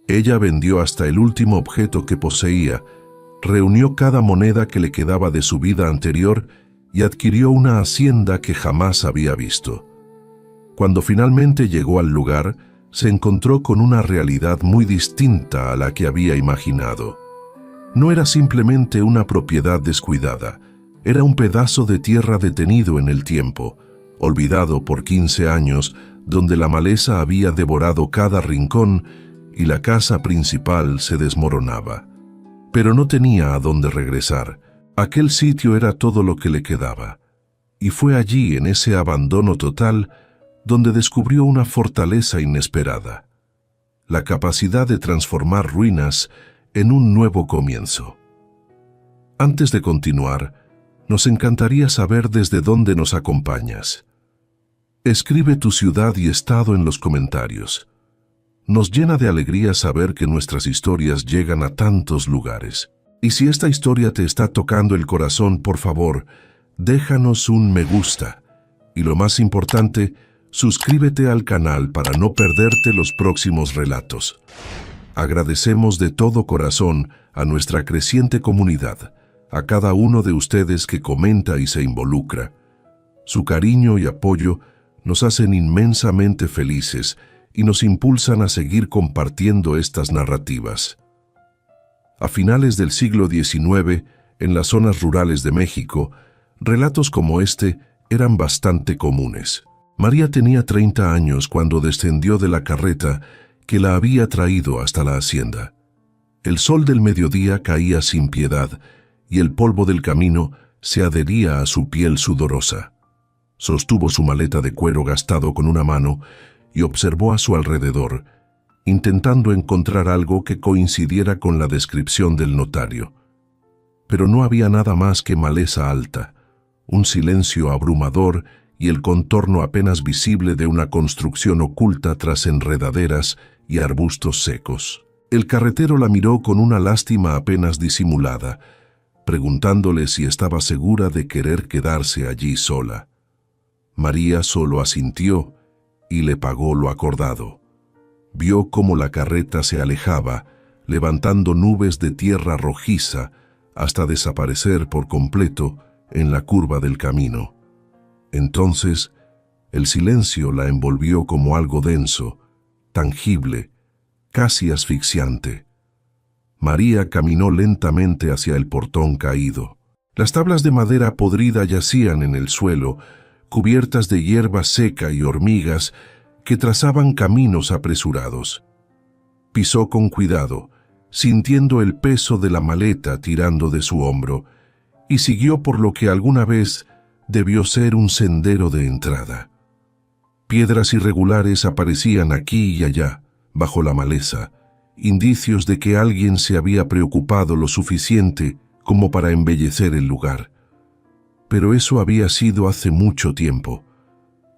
Ella vendió hasta el último objeto que poseía, reunió cada moneda que le quedaba de su vida anterior y adquirió una hacienda que jamás había visto. Cuando finalmente llegó al lugar, se encontró con una realidad muy distinta a la que había imaginado. No era simplemente una propiedad descuidada, era un pedazo de tierra detenido en el tiempo, olvidado por 15 años, donde la maleza había devorado cada rincón y la casa principal se desmoronaba. Pero no tenía a dónde regresar. Aquel sitio era todo lo que le quedaba. Y fue allí, en ese abandono total, donde descubrió una fortaleza inesperada: la capacidad de transformar ruinas en un nuevo comienzo. Antes de continuar, nos encantaría saber desde dónde nos acompañas. Escribe tu ciudad y estado en los comentarios. Nos llena de alegría saber que nuestras historias llegan a tantos lugares. Y si esta historia te está tocando el corazón, por favor, déjanos un me gusta. Y lo más importante, suscríbete al canal para no perderte los próximos relatos. Agradecemos de todo corazón a nuestra creciente comunidad, a cada uno de ustedes que comenta y se involucra. Su cariño y apoyo nos hacen inmensamente felices y nos impulsan a seguir compartiendo estas narrativas. A finales del siglo XIX, en las zonas rurales de México, relatos como este eran bastante comunes. María tenía 30 años cuando descendió de la carreta que la había traído hasta la hacienda. El sol del mediodía caía sin piedad y el polvo del camino se adhería a su piel sudorosa. Sostuvo su maleta de cuero gastado con una mano y observó a su alrededor, intentando encontrar algo que coincidiera con la descripción del notario. Pero no había nada más que maleza alta, un silencio abrumador y el contorno apenas visible de una construcción oculta tras enredaderas y arbustos secos. El carretero la miró con una lástima apenas disimulada, preguntándole si estaba segura de querer quedarse allí sola. María solo asintió y le pagó lo acordado. Vio cómo la carreta se alejaba, levantando nubes de tierra rojiza hasta desaparecer por completo en la curva del camino. Entonces, el silencio la envolvió como algo denso, tangible, casi asfixiante. María caminó lentamente hacia el portón caído. Las tablas de madera podrida yacían en el suelo, cubiertas de hierba seca y hormigas que trazaban caminos apresurados. Pisó con cuidado, sintiendo el peso de la maleta tirando de su hombro, y siguió por lo que alguna vez debió ser un sendero de entrada. Piedras irregulares aparecían aquí y allá, bajo la maleza, indicios de que alguien se había preocupado lo suficiente como para embellecer el lugar. Pero eso había sido hace mucho tiempo.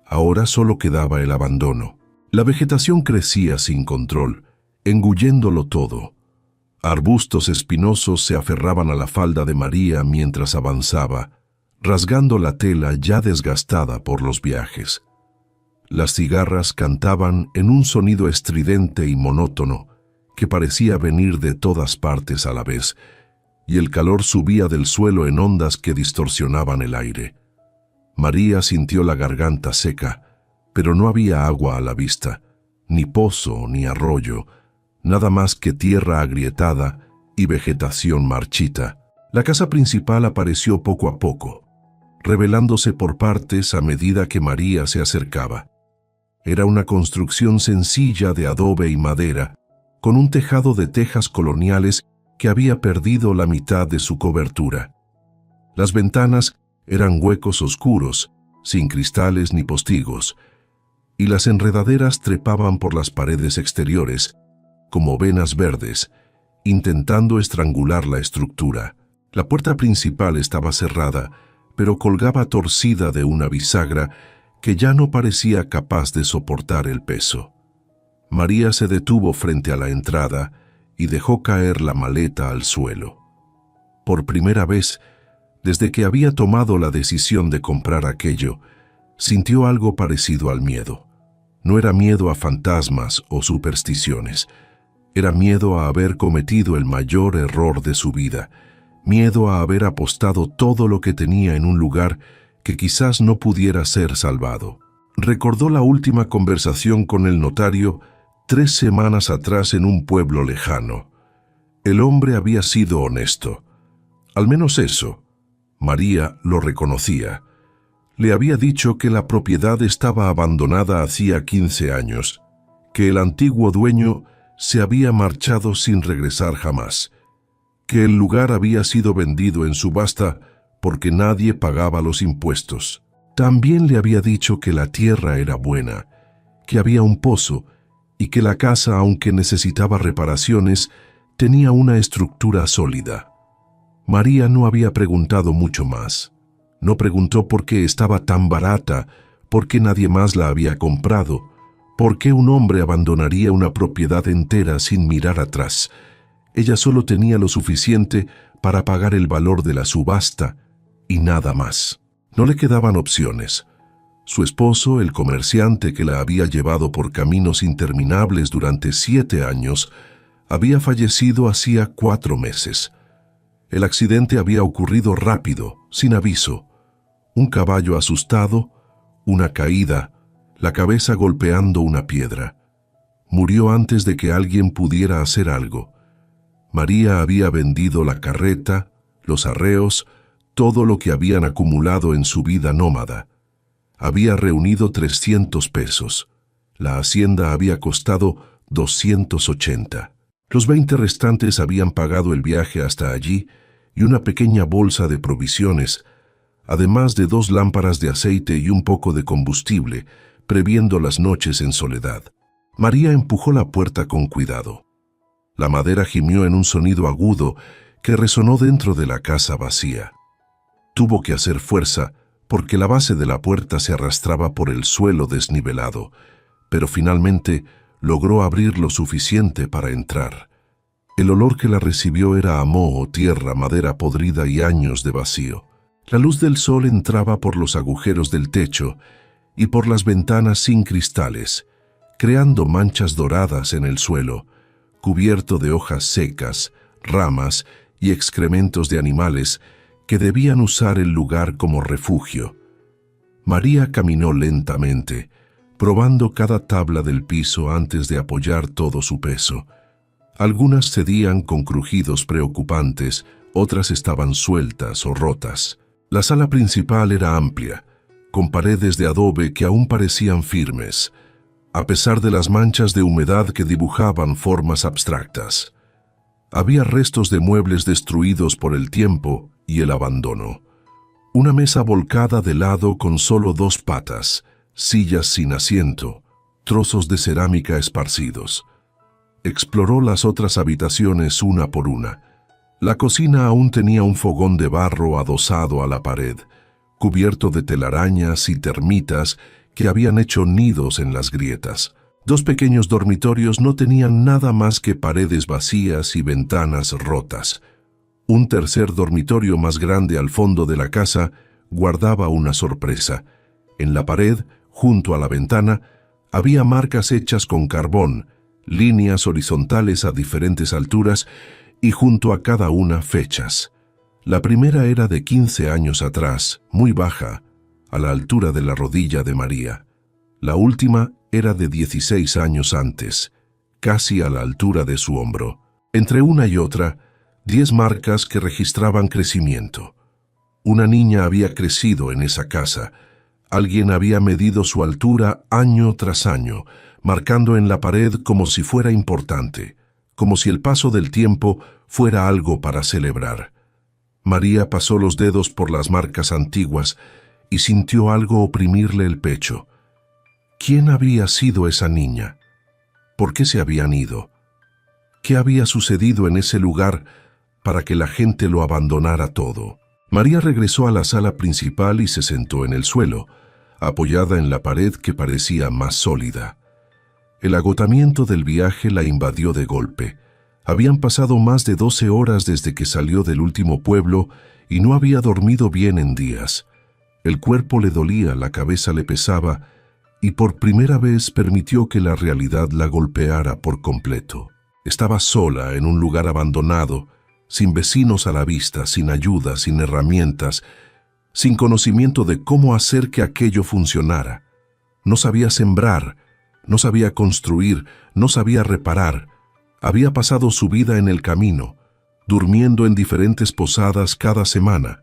Ahora solo quedaba el abandono. La vegetación crecía sin control, engulléndolo todo. Arbustos espinosos se aferraban a la falda de María mientras avanzaba, rasgando la tela ya desgastada por los viajes. Las cigarras cantaban en un sonido estridente y monótono que parecía venir de todas partes a la vez, y el calor subía del suelo en ondas que distorsionaban el aire. María sintió la garganta seca, pero no había agua a la vista, ni pozo ni arroyo, nada más que tierra agrietada y vegetación marchita. La casa principal apareció poco a poco, revelándose por partes a medida que María se acercaba. Era una construcción sencilla de adobe y madera, con un tejado de tejas coloniales que había perdido la mitad de su cobertura. Las ventanas eran huecos oscuros, sin cristales ni postigos, y las enredaderas trepaban por las paredes exteriores, como venas verdes, intentando estrangular la estructura. La puerta principal estaba cerrada, pero colgaba torcida de una bisagra que ya no parecía capaz de soportar el peso. María se detuvo frente a la entrada y dejó caer la maleta al suelo. Por primera vez, desde que había tomado la decisión de comprar aquello, sintió algo parecido al miedo. No era miedo a fantasmas o supersticiones, Era miedo a haber cometido el mayor error de su vida, miedo a haber apostado todo lo que tenía en un lugar que quizás no pudiera ser salvado. Recordó la última conversación con el notario 3 semanas atrás en un pueblo lejano. El hombre había sido honesto. Al menos eso, María lo reconocía. Le había dicho que la propiedad estaba abandonada hacía 15 años, que el antiguo dueño se había marchado sin regresar jamás, que el lugar había sido vendido en subasta porque nadie pagaba los impuestos. También le había dicho que la tierra era buena, que había un pozo y que la casa, aunque necesitaba reparaciones, tenía una estructura sólida. María no había preguntado mucho más. No preguntó por qué estaba tan barata, por qué nadie más la había comprado, por qué un hombre abandonaría una propiedad entera sin mirar atrás. Ella solo tenía lo suficiente para pagar el valor de la subasta y nada más. No le quedaban opciones. Su esposo, el comerciante que la había llevado por caminos interminables durante 7 años, había fallecido hacía 4 meses. El accidente había ocurrido rápido, sin aviso. Un caballo asustado, una caída, la cabeza golpeando una piedra. Murió antes de que alguien pudiera hacer algo. María había vendido la carreta, los arreos, todo lo que habían acumulado en su vida nómada. Había reunido 300 pesos. La hacienda había costado 280. Los 20 restantes habían pagado el viaje hasta allí y una pequeña bolsa de provisiones, además de 2 lámparas de aceite y un poco de combustible, previendo las noches en soledad. María empujó la puerta con cuidado. La madera gimió en un sonido agudo que resonó dentro de la casa vacía. Tuvo que hacer fuerza porque la base de la puerta se arrastraba por el suelo desnivelado, pero finalmente logró abrir lo suficiente para entrar. El olor que la recibió era a moho, tierra, madera podrida y años de vacío. La luz del sol entraba por los agujeros del techo y por las ventanas sin cristales, creando manchas doradas en el suelo, cubierto de hojas secas, ramas y excrementos de animales que debían usar el lugar como refugio. María caminó lentamente, probando cada tabla del piso antes de apoyar todo su peso. Algunas cedían con crujidos preocupantes, otras estaban sueltas o rotas. La sala principal era amplia, con paredes de adobe que aún parecían firmes, a pesar de las manchas de humedad que dibujaban formas abstractas. Había restos de muebles destruidos por el tiempo y el abandono. Una mesa volcada de lado con solo 2 patas, sillas sin asiento, trozos de cerámica esparcidos. Exploró las otras habitaciones una por una. La cocina aún tenía un fogón de barro adosado a la pared, cubierto de telarañas y termitas que habían hecho nidos en las grietas. 2 pequeños dormitorios no tenían nada más que paredes vacías y ventanas rotas. Un tercer dormitorio más grande al fondo de la casa guardaba una sorpresa. En la pared, junto a la ventana, había marcas hechas con carbón, líneas horizontales a diferentes alturas y junto a cada una fechas. La primera era de 15 años atrás, muy baja, a la altura de la rodilla de María. La última era de 16 años antes, casi a la altura de su hombro. Entre una y otra, 10 marcas que registraban crecimiento. Una niña había crecido en esa casa. Alguien había medido su altura año tras año, marcando en la pared como si fuera importante, como si el paso del tiempo fuera algo para celebrar. María pasó los dedos por las marcas antiguas y sintió algo oprimirle el pecho. ¿Quién había sido esa niña? ¿Por qué se habían ido? ¿Qué había sucedido en ese lugar para que la gente lo abandonara todo? María regresó a la sala principal y se sentó en el suelo, apoyada en la pared que parecía más sólida. El agotamiento del viaje la invadió de golpe. Habían pasado más de 12 horas desde que salió del último pueblo y no había dormido bien en días. El cuerpo le dolía, la cabeza le pesaba y por primera vez permitió que la realidad la golpeara por completo. Estaba sola en un lugar abandonado, sin vecinos a la vista, sin ayuda, sin herramientas, sin conocimiento de cómo hacer que aquello funcionara. No sabía sembrar, no sabía construir, no sabía reparar. Había pasado su vida en el camino, durmiendo en diferentes posadas cada semana,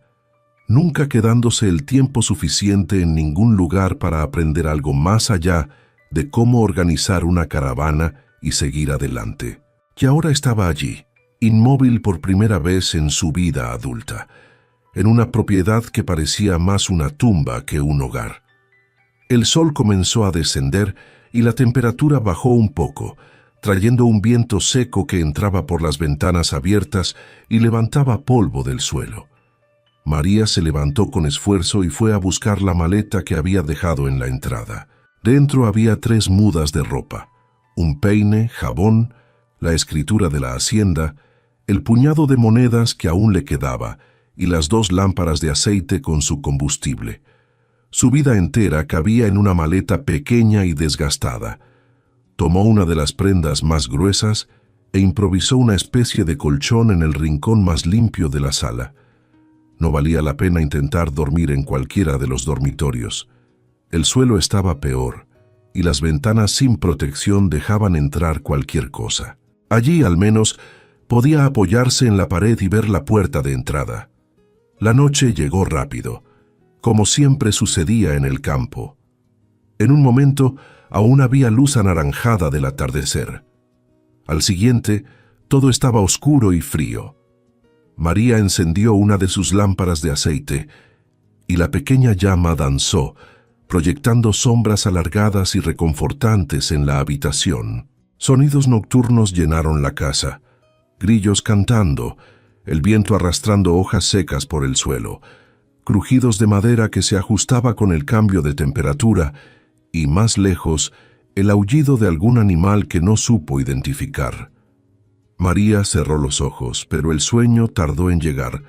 nunca quedándose el tiempo suficiente en ningún lugar para aprender algo más allá de cómo organizar una caravana y seguir adelante. Y ahora estaba allí, inmóvil por primera vez en su vida adulta, en una propiedad que parecía más una tumba que un hogar. El sol comenzó a descender y la temperatura bajó un poco, trayendo un viento seco que entraba por las ventanas abiertas y levantaba polvo del suelo. María se levantó con esfuerzo y fue a buscar la maleta que había dejado en la entrada. Dentro había 3 mudas de ropa, un peine, jabón, la escritura de la hacienda, el puñado de monedas que aún le quedaba y las 2 lámparas de aceite con su combustible. Su vida entera cabía en una maleta pequeña y desgastada. Tomó una de las prendas más gruesas e improvisó una especie de colchón en el rincón más limpio de la sala. No valía la pena intentar dormir en cualquiera de los dormitorios. El suelo estaba peor, y las ventanas sin protección dejaban entrar cualquier cosa. Allí, al menos, podía apoyarse en la pared y ver la puerta de entrada. La noche llegó rápido, como siempre sucedía en el campo. En un momento, aún había luz anaranjada del atardecer. Al siguiente, todo estaba oscuro y frío. María encendió una de sus lámparas de aceite y la pequeña llama danzó, proyectando sombras alargadas y reconfortantes en la habitación. Sonidos nocturnos llenaron la casa, grillos cantando, el viento arrastrando hojas secas por el suelo, crujidos de madera que se ajustaba con el cambio de temperatura y, más lejos, el aullido de algún animal que no supo identificar. María cerró los ojos, pero el sueño tardó en llegar.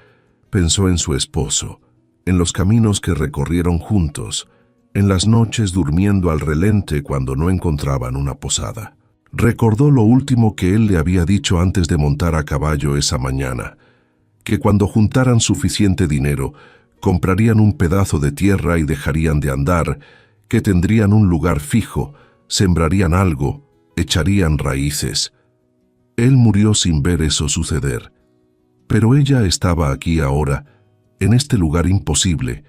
Pensó en su esposo, en los caminos que recorrieron juntos, en las noches durmiendo al relente cuando no encontraban una posada. Recordó lo último que él le había dicho antes de montar a caballo esa mañana, que cuando juntaran suficiente dinero, comprarían un pedazo de tierra y dejarían de andar, que tendrían un lugar fijo, sembrarían algo, echarían raíces. Él murió sin ver eso suceder, pero ella estaba aquí ahora, en este lugar imposible,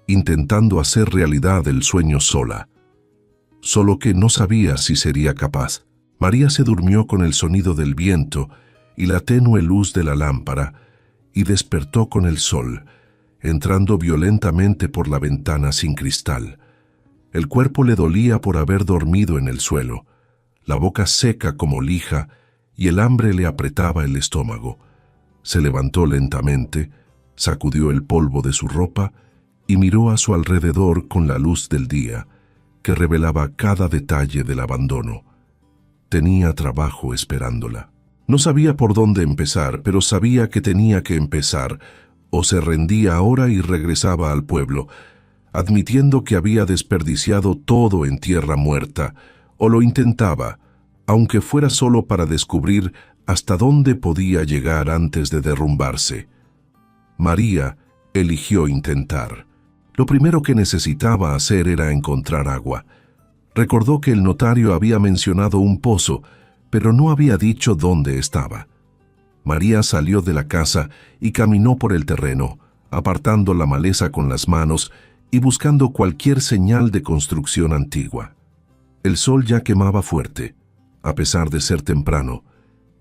intentando hacer realidad el sueño sola. Solo que no sabía si sería capaz. María se durmió con el sonido del viento y la tenue luz de la lámpara y despertó con el sol, entrando violentamente por la ventana sin cristal. El cuerpo le dolía por haber dormido en el suelo, la boca seca como lija y el hambre le apretaba el estómago. Se levantó lentamente, sacudió el polvo de su ropa y miró a su alrededor con la luz del día, que revelaba cada detalle del abandono. Tenía trabajo esperándola. No sabía por dónde empezar, pero sabía que tenía que empezar, o se rendía ahora y regresaba al pueblo, admitiendo que había desperdiciado todo en tierra muerta, o lo intentaba, aunque fuera solo para descubrir hasta dónde podía llegar antes de derrumbarse. María eligió intentar. Lo primero que necesitaba hacer era encontrar agua. Recordó que el notario había mencionado un pozo, pero no había dicho dónde estaba. María salió de la casa y caminó por el terreno, apartando la maleza con las manos y buscando cualquier señal de construcción antigua. El sol ya quemaba fuerte, a pesar de ser temprano,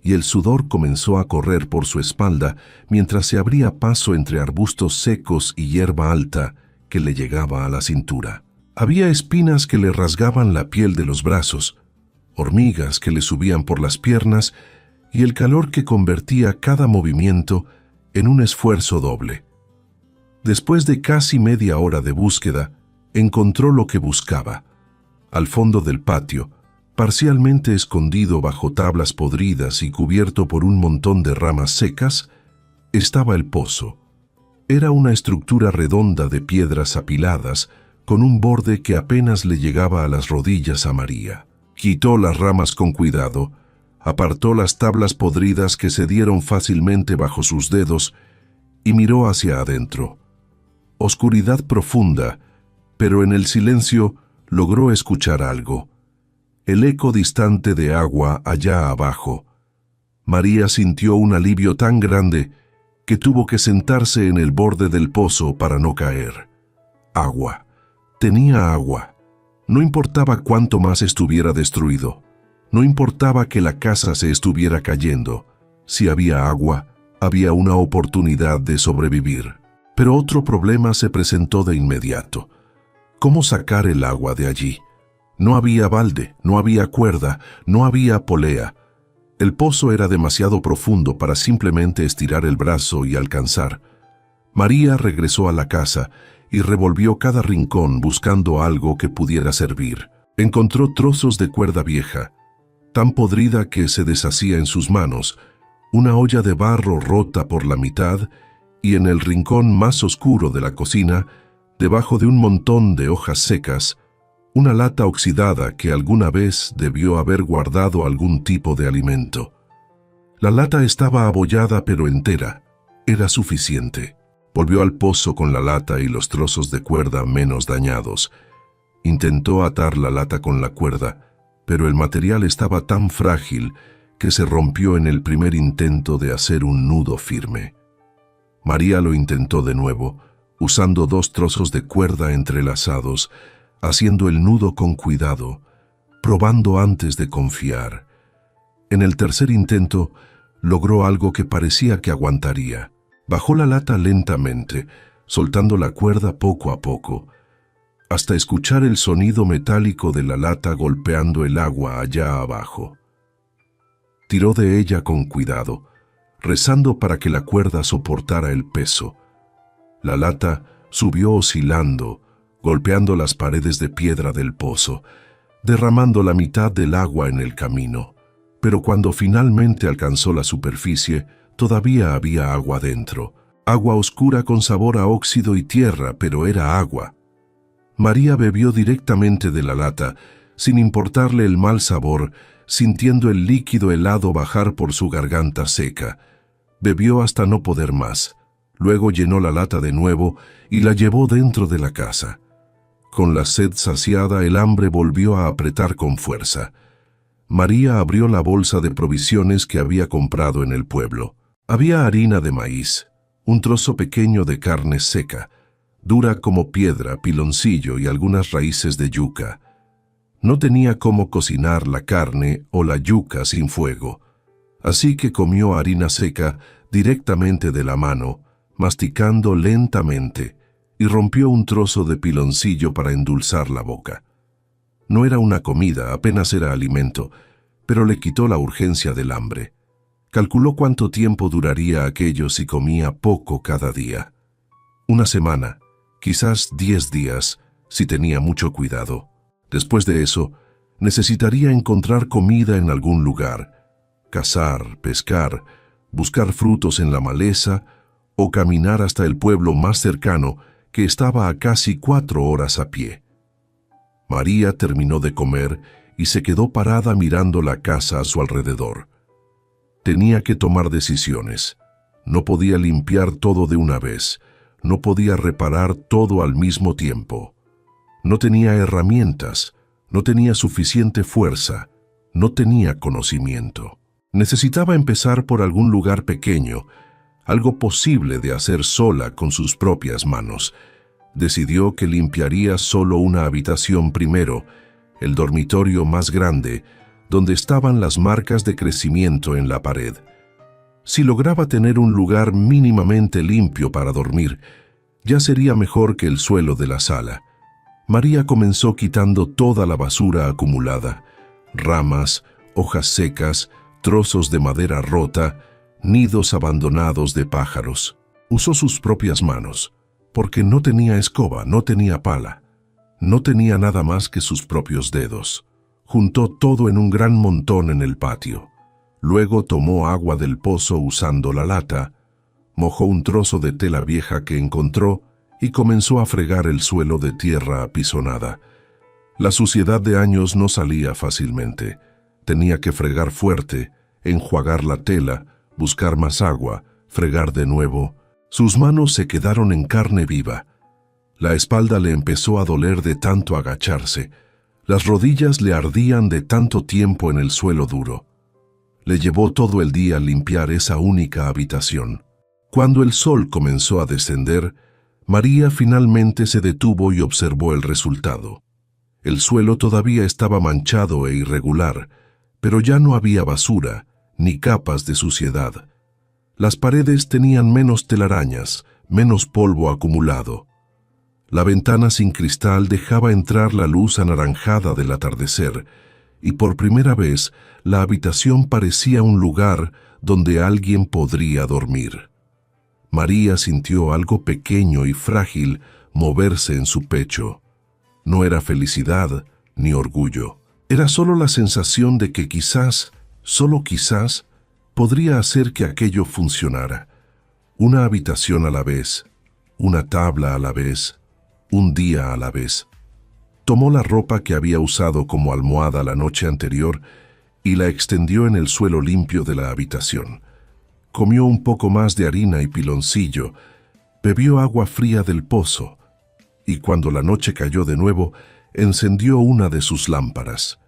y el sudor comenzó a correr por su espalda mientras se abría paso entre arbustos secos y hierba alta que le llegaba a la cintura. Había espinas que le rasgaban la piel de los brazos, hormigas que le subían por las piernas y el calor que convertía cada movimiento en un esfuerzo doble. Después de casi media hora de búsqueda, encontró lo que buscaba. Al fondo del patio, parcialmente escondido bajo tablas podridas y cubierto por un montón de ramas secas, estaba el pozo. Era una estructura redonda de piedras apiladas, con un borde que apenas le llegaba a las rodillas a María. Quitó las ramas con cuidado, Apartó las tablas podridas que se dieron fácilmente bajo sus dedos y miró hacia adentro. Oscuridad profunda, pero en el silencio logró escuchar algo. El eco distante de agua allá abajo. María sintió un alivio tan grande que tuvo que sentarse en el borde del pozo para no caer. Agua. Tenía agua. No importaba cuánto más estuviera destruido. No importaba que la casa se estuviera cayendo. Si había agua, había una oportunidad de sobrevivir. Pero otro problema se presentó de inmediato. ¿Cómo sacar el agua de allí? No había balde, no había cuerda, no había polea. El pozo era demasiado profundo para simplemente estirar el brazo y alcanzar. María regresó a la casa y revolvió cada rincón buscando algo que pudiera servir. Encontró trozos de cuerda vieja, tan podrida que se deshacía en sus manos, una olla de barro rota por la mitad y en el rincón más oscuro de la cocina, debajo de un montón de hojas secas, una lata oxidada que alguna vez debió haber guardado algún tipo de alimento. La lata estaba abollada pero entera. Era suficiente. Volvió al pozo con la lata y los trozos de cuerda menos dañados. Intentó atar la lata con la cuerda, pero el material estaba tan frágil que se rompió en el primer intento de hacer un nudo firme. María lo intentó de nuevo, usando 2 trozos de cuerda entrelazados, haciendo el nudo con cuidado, probando antes de confiar. En el tercer intento, logró algo que parecía que aguantaría. Bajó la lata lentamente, soltando la cuerda poco a poco, hasta escuchar el sonido metálico de la lata golpeando el agua allá abajo. Tiró de ella con cuidado, rezando para que la cuerda soportara el peso. La lata subió oscilando, golpeando las paredes de piedra del pozo, derramando la mitad del agua en el camino. Pero cuando finalmente alcanzó la superficie, todavía había agua dentro. Agua oscura con sabor a óxido y tierra, pero era agua. María bebió directamente de la lata, sin importarle el mal sabor, sintiendo el líquido helado bajar por su garganta seca. Bebió hasta no poder más. Luego llenó la lata de nuevo y la llevó dentro de la casa. Con la sed saciada, el hambre volvió a apretar con fuerza. María abrió la bolsa de provisiones que había comprado en el pueblo. Había harina de maíz, un trozo pequeño de carne seca, dura como piedra, piloncillo y algunas raíces de yuca. No tenía cómo cocinar la carne o la yuca sin fuego, así que comió harina seca directamente de la mano, masticando lentamente, y rompió un trozo de piloncillo para endulzar la boca. No era una comida, apenas era alimento, pero le quitó la urgencia del hambre. Calculó cuánto tiempo duraría aquello si comía poco cada día. 1 semana, quizás 10 días, si tenía mucho cuidado. Después de eso, necesitaría encontrar comida en algún lugar, cazar, pescar, buscar frutos en la maleza o caminar hasta el pueblo más cercano que estaba a casi 4 horas a pie. María terminó de comer y se quedó parada mirando la casa a su alrededor. Tenía que tomar decisiones. No podía limpiar todo de una vez. No podía reparar todo al mismo tiempo. No tenía herramientas. No tenía suficiente fuerza. No tenía conocimiento. Necesitaba empezar por algún lugar pequeño, algo posible de hacer sola con sus propias manos. Decidió que limpiaría solo una habitación primero, el dormitorio más grande, donde estaban las marcas de crecimiento en la pared. Si lograba tener un lugar mínimamente limpio para dormir, ya sería mejor que el suelo de la sala. María comenzó quitando toda la basura acumulada, ramas, hojas secas, trozos de madera rota, nidos abandonados de pájaros. Usó sus propias manos, porque no tenía escoba, no tenía pala, no tenía nada más que sus propios dedos. Juntó todo en un gran montón en el patio. Luego tomó agua del pozo usando la lata, mojó un trozo de tela vieja que encontró y comenzó a fregar el suelo de tierra apisonada. La suciedad de años no salía fácilmente. Tenía que fregar fuerte, enjuagar la tela, buscar más agua, fregar de nuevo. Sus manos se quedaron en carne viva. La espalda le empezó a doler de tanto agacharse. Las rodillas le ardían de tanto tiempo en el suelo duro. Le llevó todo el día limpiar esa única habitación. Cuando el sol comenzó a descender, María finalmente se detuvo y observó el resultado. El suelo todavía estaba manchado e irregular, pero ya no había basura, ni capas de suciedad. Las paredes tenían menos telarañas, menos polvo acumulado. La ventana sin cristal dejaba entrar la luz anaranjada del atardecer, y por primera vez la habitación parecía un lugar donde alguien podría dormir. María sintió algo pequeño y frágil moverse en su pecho. No era felicidad ni orgullo. Era solo la sensación de que quizás, solo quizás, podría hacer que aquello funcionara. Una habitación a la vez, una tabla a la vez, un día a la vez. Tomó la ropa que había usado como almohada la noche anterior y la extendió en el suelo limpio de la habitación. Comió un poco más de harina y piloncillo, bebió agua fría del pozo, y cuando la noche cayó de nuevo, encendió una de sus lámparas.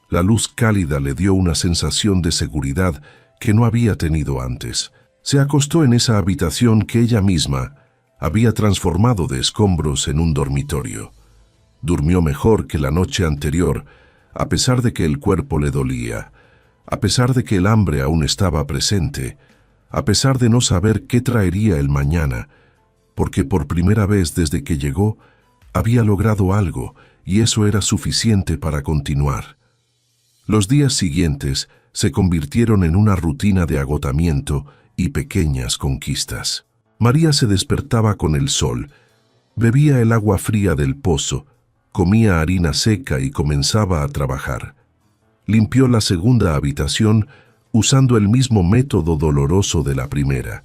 La luz cálida le dio una sensación de seguridad que no había tenido antes. Se acostó en esa habitación que ella misma había transformado de escombros en un dormitorio. Durmió mejor que la noche anterior, a pesar de que el cuerpo le dolía, a pesar de que el hambre aún estaba presente, a pesar de no saber qué traería el mañana, porque por primera vez desde que llegó, había logrado algo, y eso era suficiente para continuar. Los días siguientes se convirtieron en una rutina de agotamiento y pequeñas conquistas. María se despertaba con el sol, bebía el agua fría del pozo, comía harina seca y comenzaba a trabajar. Limpió la segunda habitación usando el mismo método doloroso de la primera.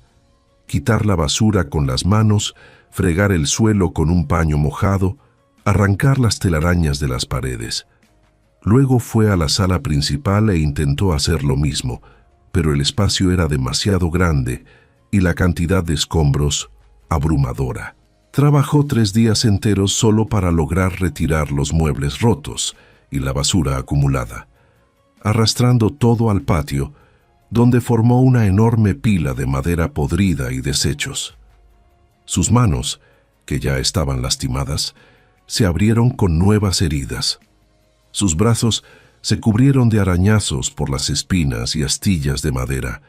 Quitar la basura con las manos, fregar el suelo con un paño mojado, arrancar las telarañas de las paredes. Luego fue a la sala principal e intentó hacer lo mismo, pero el espacio era demasiado grande y la cantidad de escombros abrumadora. Trabajó 3 días enteros solo para lograr retirar los muebles rotos y la basura acumulada, arrastrando todo al patio, donde formó una enorme pila de madera podrida y desechos. Sus manos, que ya estaban lastimadas, se abrieron con nuevas heridas. Sus brazos se cubrieron de arañazos por las espinas y astillas de madera.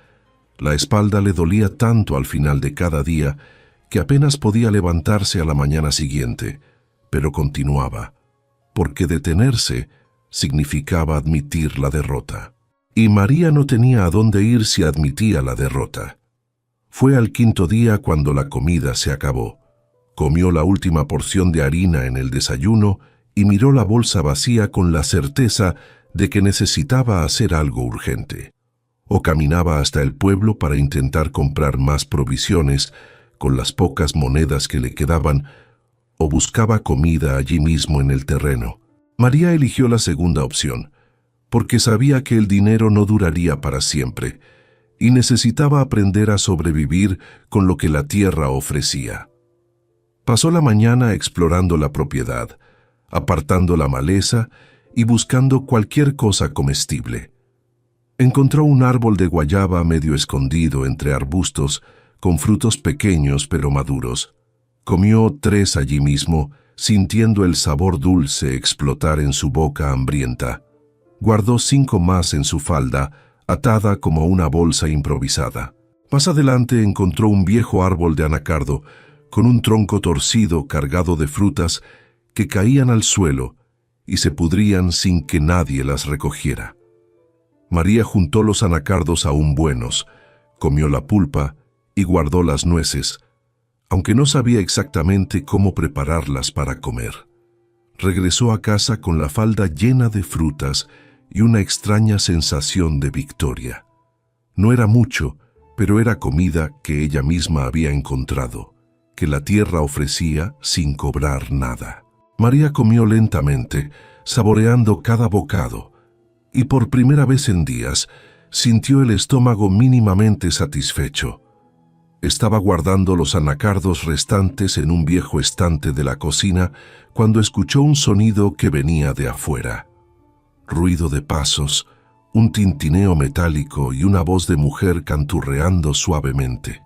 La espalda le dolía tanto al final de cada día que apenas podía levantarse a la mañana siguiente, pero continuaba, porque detenerse significaba admitir la derrota. Y María no tenía a dónde ir si admitía la derrota. Fue al 5.º día cuando la comida se acabó. Comió la última porción de harina en el desayuno y miró la bolsa vacía con la certeza de que necesitaba hacer algo urgente. O caminaba hasta el pueblo para intentar comprar más provisiones con las pocas monedas que le quedaban, o buscaba comida allí mismo en el terreno. María eligió la segunda opción, porque sabía que el dinero no duraría para siempre, y necesitaba aprender a sobrevivir con lo que la tierra ofrecía. Pasó la mañana explorando la propiedad, apartando la maleza y buscando cualquier cosa comestible. Encontró un árbol de guayaba medio escondido entre arbustos, con frutos pequeños pero maduros. Comió 3 allí mismo, sintiendo el sabor dulce explotar en su boca hambrienta. Guardó 5 más en su falda, atada como una bolsa improvisada. Más adelante encontró un viejo árbol de anacardo, con un tronco torcido cargado de frutas que caían al suelo y se pudrían sin que nadie las recogiera. María juntó los anacardos aún buenos, comió la pulpa y guardó las nueces, aunque no sabía exactamente cómo prepararlas para comer. Regresó a casa con la falda llena de frutas y una extraña sensación de victoria. No era mucho, pero era comida que ella misma había encontrado, que la tierra ofrecía sin cobrar nada. María comió lentamente, saboreando cada bocado, y por primera vez en días sintió el estómago mínimamente satisfecho. Estaba guardando los anacardos restantes en un viejo estante de la cocina cuando escuchó un sonido que venía de afuera. Ruido de pasos, un tintineo metálico y una voz de mujer canturreando suavemente.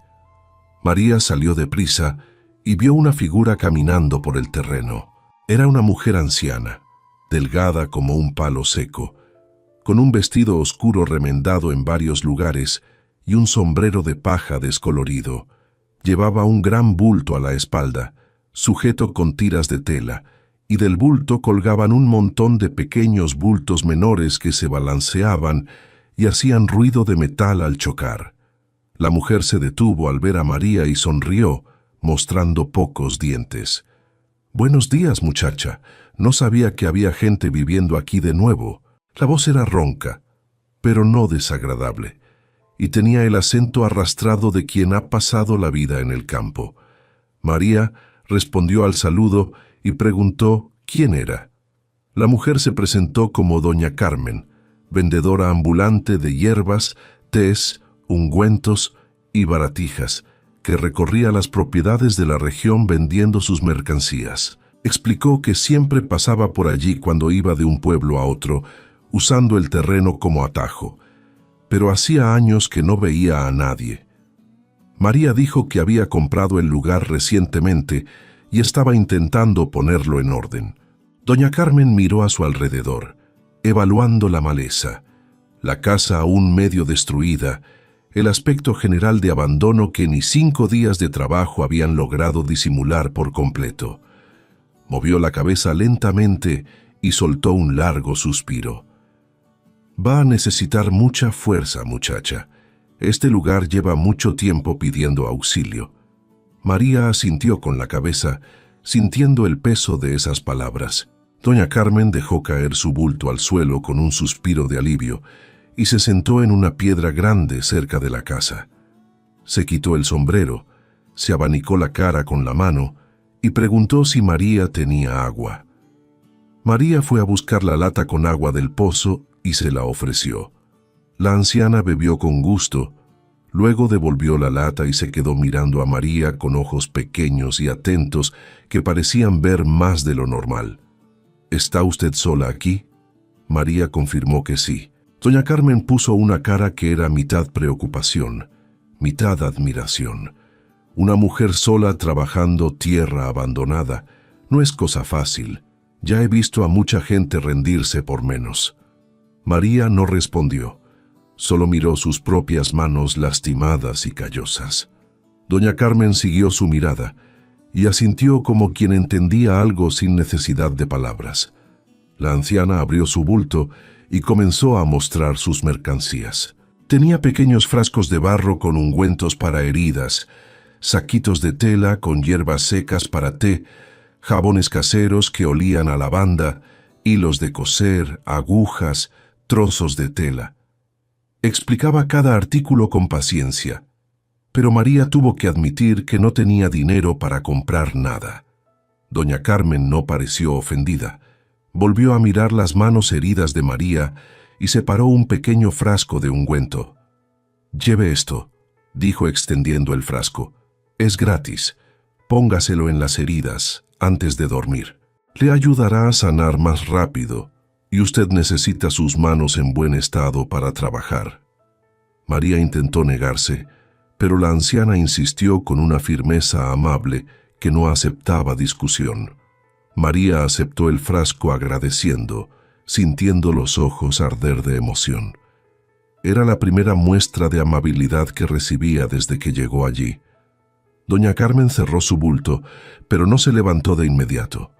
María salió deprisa y vio una figura caminando por el terreno. Era una mujer anciana, delgada como un palo seco, con un vestido oscuro remendado en varios lugares y un sombrero de paja descolorido. Llevaba un gran bulto a la espalda, sujeto con tiras de tela, y del bulto colgaban un montón de pequeños bultos menores que se balanceaban y hacían ruido de metal al chocar. La mujer se detuvo al ver a María y sonrió, mostrando pocos dientes. «Buenos días, muchacha. No sabía que había gente viviendo aquí de nuevo». La voz era ronca, pero no desagradable, y tenía el acento arrastrado de quien ha pasado la vida en el campo. María respondió al saludo y preguntó quién era. La mujer se presentó como doña Carmen, vendedora ambulante de hierbas, tés, ungüentos y baratijas, que recorría las propiedades de la región vendiendo sus mercancías. Explicó que siempre pasaba por allí cuando iba de un pueblo a otro, usando el terreno como atajo, pero hacía años que no veía a nadie. María dijo que había comprado el lugar recientemente y estaba intentando ponerlo en orden. Doña Carmen miró a su alrededor, evaluando la maleza, la casa aún medio destruida, el aspecto general de abandono que ni 5 días de trabajo habían logrado disimular por completo. Movió la cabeza lentamente y soltó un largo suspiro. «Va a necesitar mucha fuerza, muchacha. Este lugar lleva mucho tiempo pidiendo auxilio». María asintió con la cabeza, sintiendo el peso de esas palabras. Doña Carmen dejó caer su bulto al suelo con un suspiro de alivio y se sentó en una piedra grande cerca de la casa. Se quitó el sombrero, se abanicó la cara con la mano y preguntó si María tenía agua. María fue a buscar la lata con agua del pozo y se la ofreció. La anciana bebió con gusto, luego devolvió la lata y se quedó mirando a María con ojos pequeños y atentos que parecían ver más de lo normal. «¿Está usted sola aquí?» María confirmó que sí. Doña Carmen puso una cara que era mitad preocupación, mitad admiración. Una mujer sola trabajando tierra abandonada no es cosa fácil. Ya he visto a mucha gente rendirse por menos. María no respondió, solo miró sus propias manos lastimadas y callosas. Doña Carmen siguió su mirada y asintió como quien entendía algo sin necesidad de palabras. La anciana abrió su bulto y comenzó a mostrar sus mercancías. Tenía pequeños frascos de barro con ungüentos para heridas, saquitos de tela con hierbas secas para té, jabones caseros que olían a lavanda, hilos de coser, agujas, trozos de tela. Explicaba cada artículo con paciencia, pero María tuvo que admitir que no tenía dinero para comprar nada. Doña Carmen no pareció ofendida. Volvió a mirar las manos heridas de María y separó un pequeño frasco de ungüento. «Lleve esto», dijo extendiendo el frasco. «Es gratis. Póngaselo en las heridas antes de dormir. Le ayudará a sanar más rápido y usted necesita sus manos en buen estado para trabajar». María intentó negarse, pero la anciana insistió con una firmeza amable que no aceptaba discusión. María aceptó el frasco agradeciendo, sintiendo los ojos arder de emoción. Era la primera muestra de amabilidad que recibía desde que llegó allí. Doña Carmen cerró su bulto, pero no se levantó de inmediato.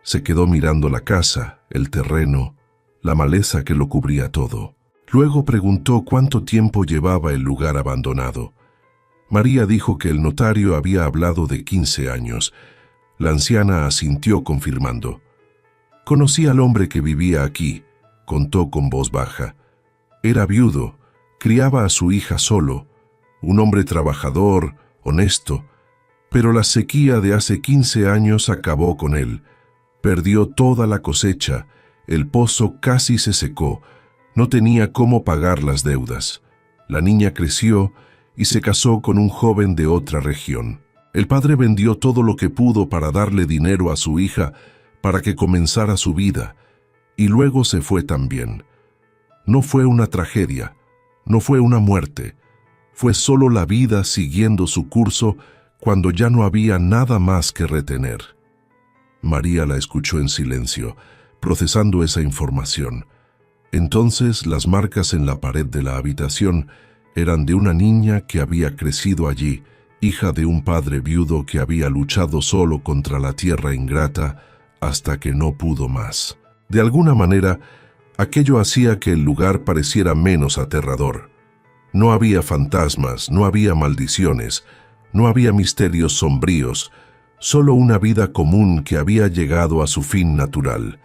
Se quedó mirando la casa, el terreno, la maleza que lo cubría todo. Luego preguntó cuánto tiempo llevaba el lugar abandonado. María dijo que el notario había hablado de 15 años. La anciana asintió confirmando. «Conocí al hombre que vivía aquí», contó con voz baja. «Era viudo, criaba a su hija solo, un hombre trabajador, honesto, pero la sequía de hace 15 años acabó con él. Perdió toda la cosecha, el pozo casi se secó, No tenía cómo pagar las deudas. La niña creció y se casó con un joven de otra región. El padre vendió todo lo que pudo para darle dinero a su hija para que comenzara su vida, y luego se fue también. No fue una tragedia, no fue una muerte, fue solo la vida siguiendo su curso cuando ya no había nada más que retener. María la escuchó en silencio, procesando esa información. Entonces las marcas en la pared de la habitación eran de una niña que había crecido allí, hija de un padre viudo que había luchado solo contra la tierra ingrata hasta que no pudo más. De alguna manera, aquello hacía que el lugar pareciera menos aterrador. No había fantasmas, no había maldiciones, no había misterios sombríos, solo una vida común que había llegado a su fin natural.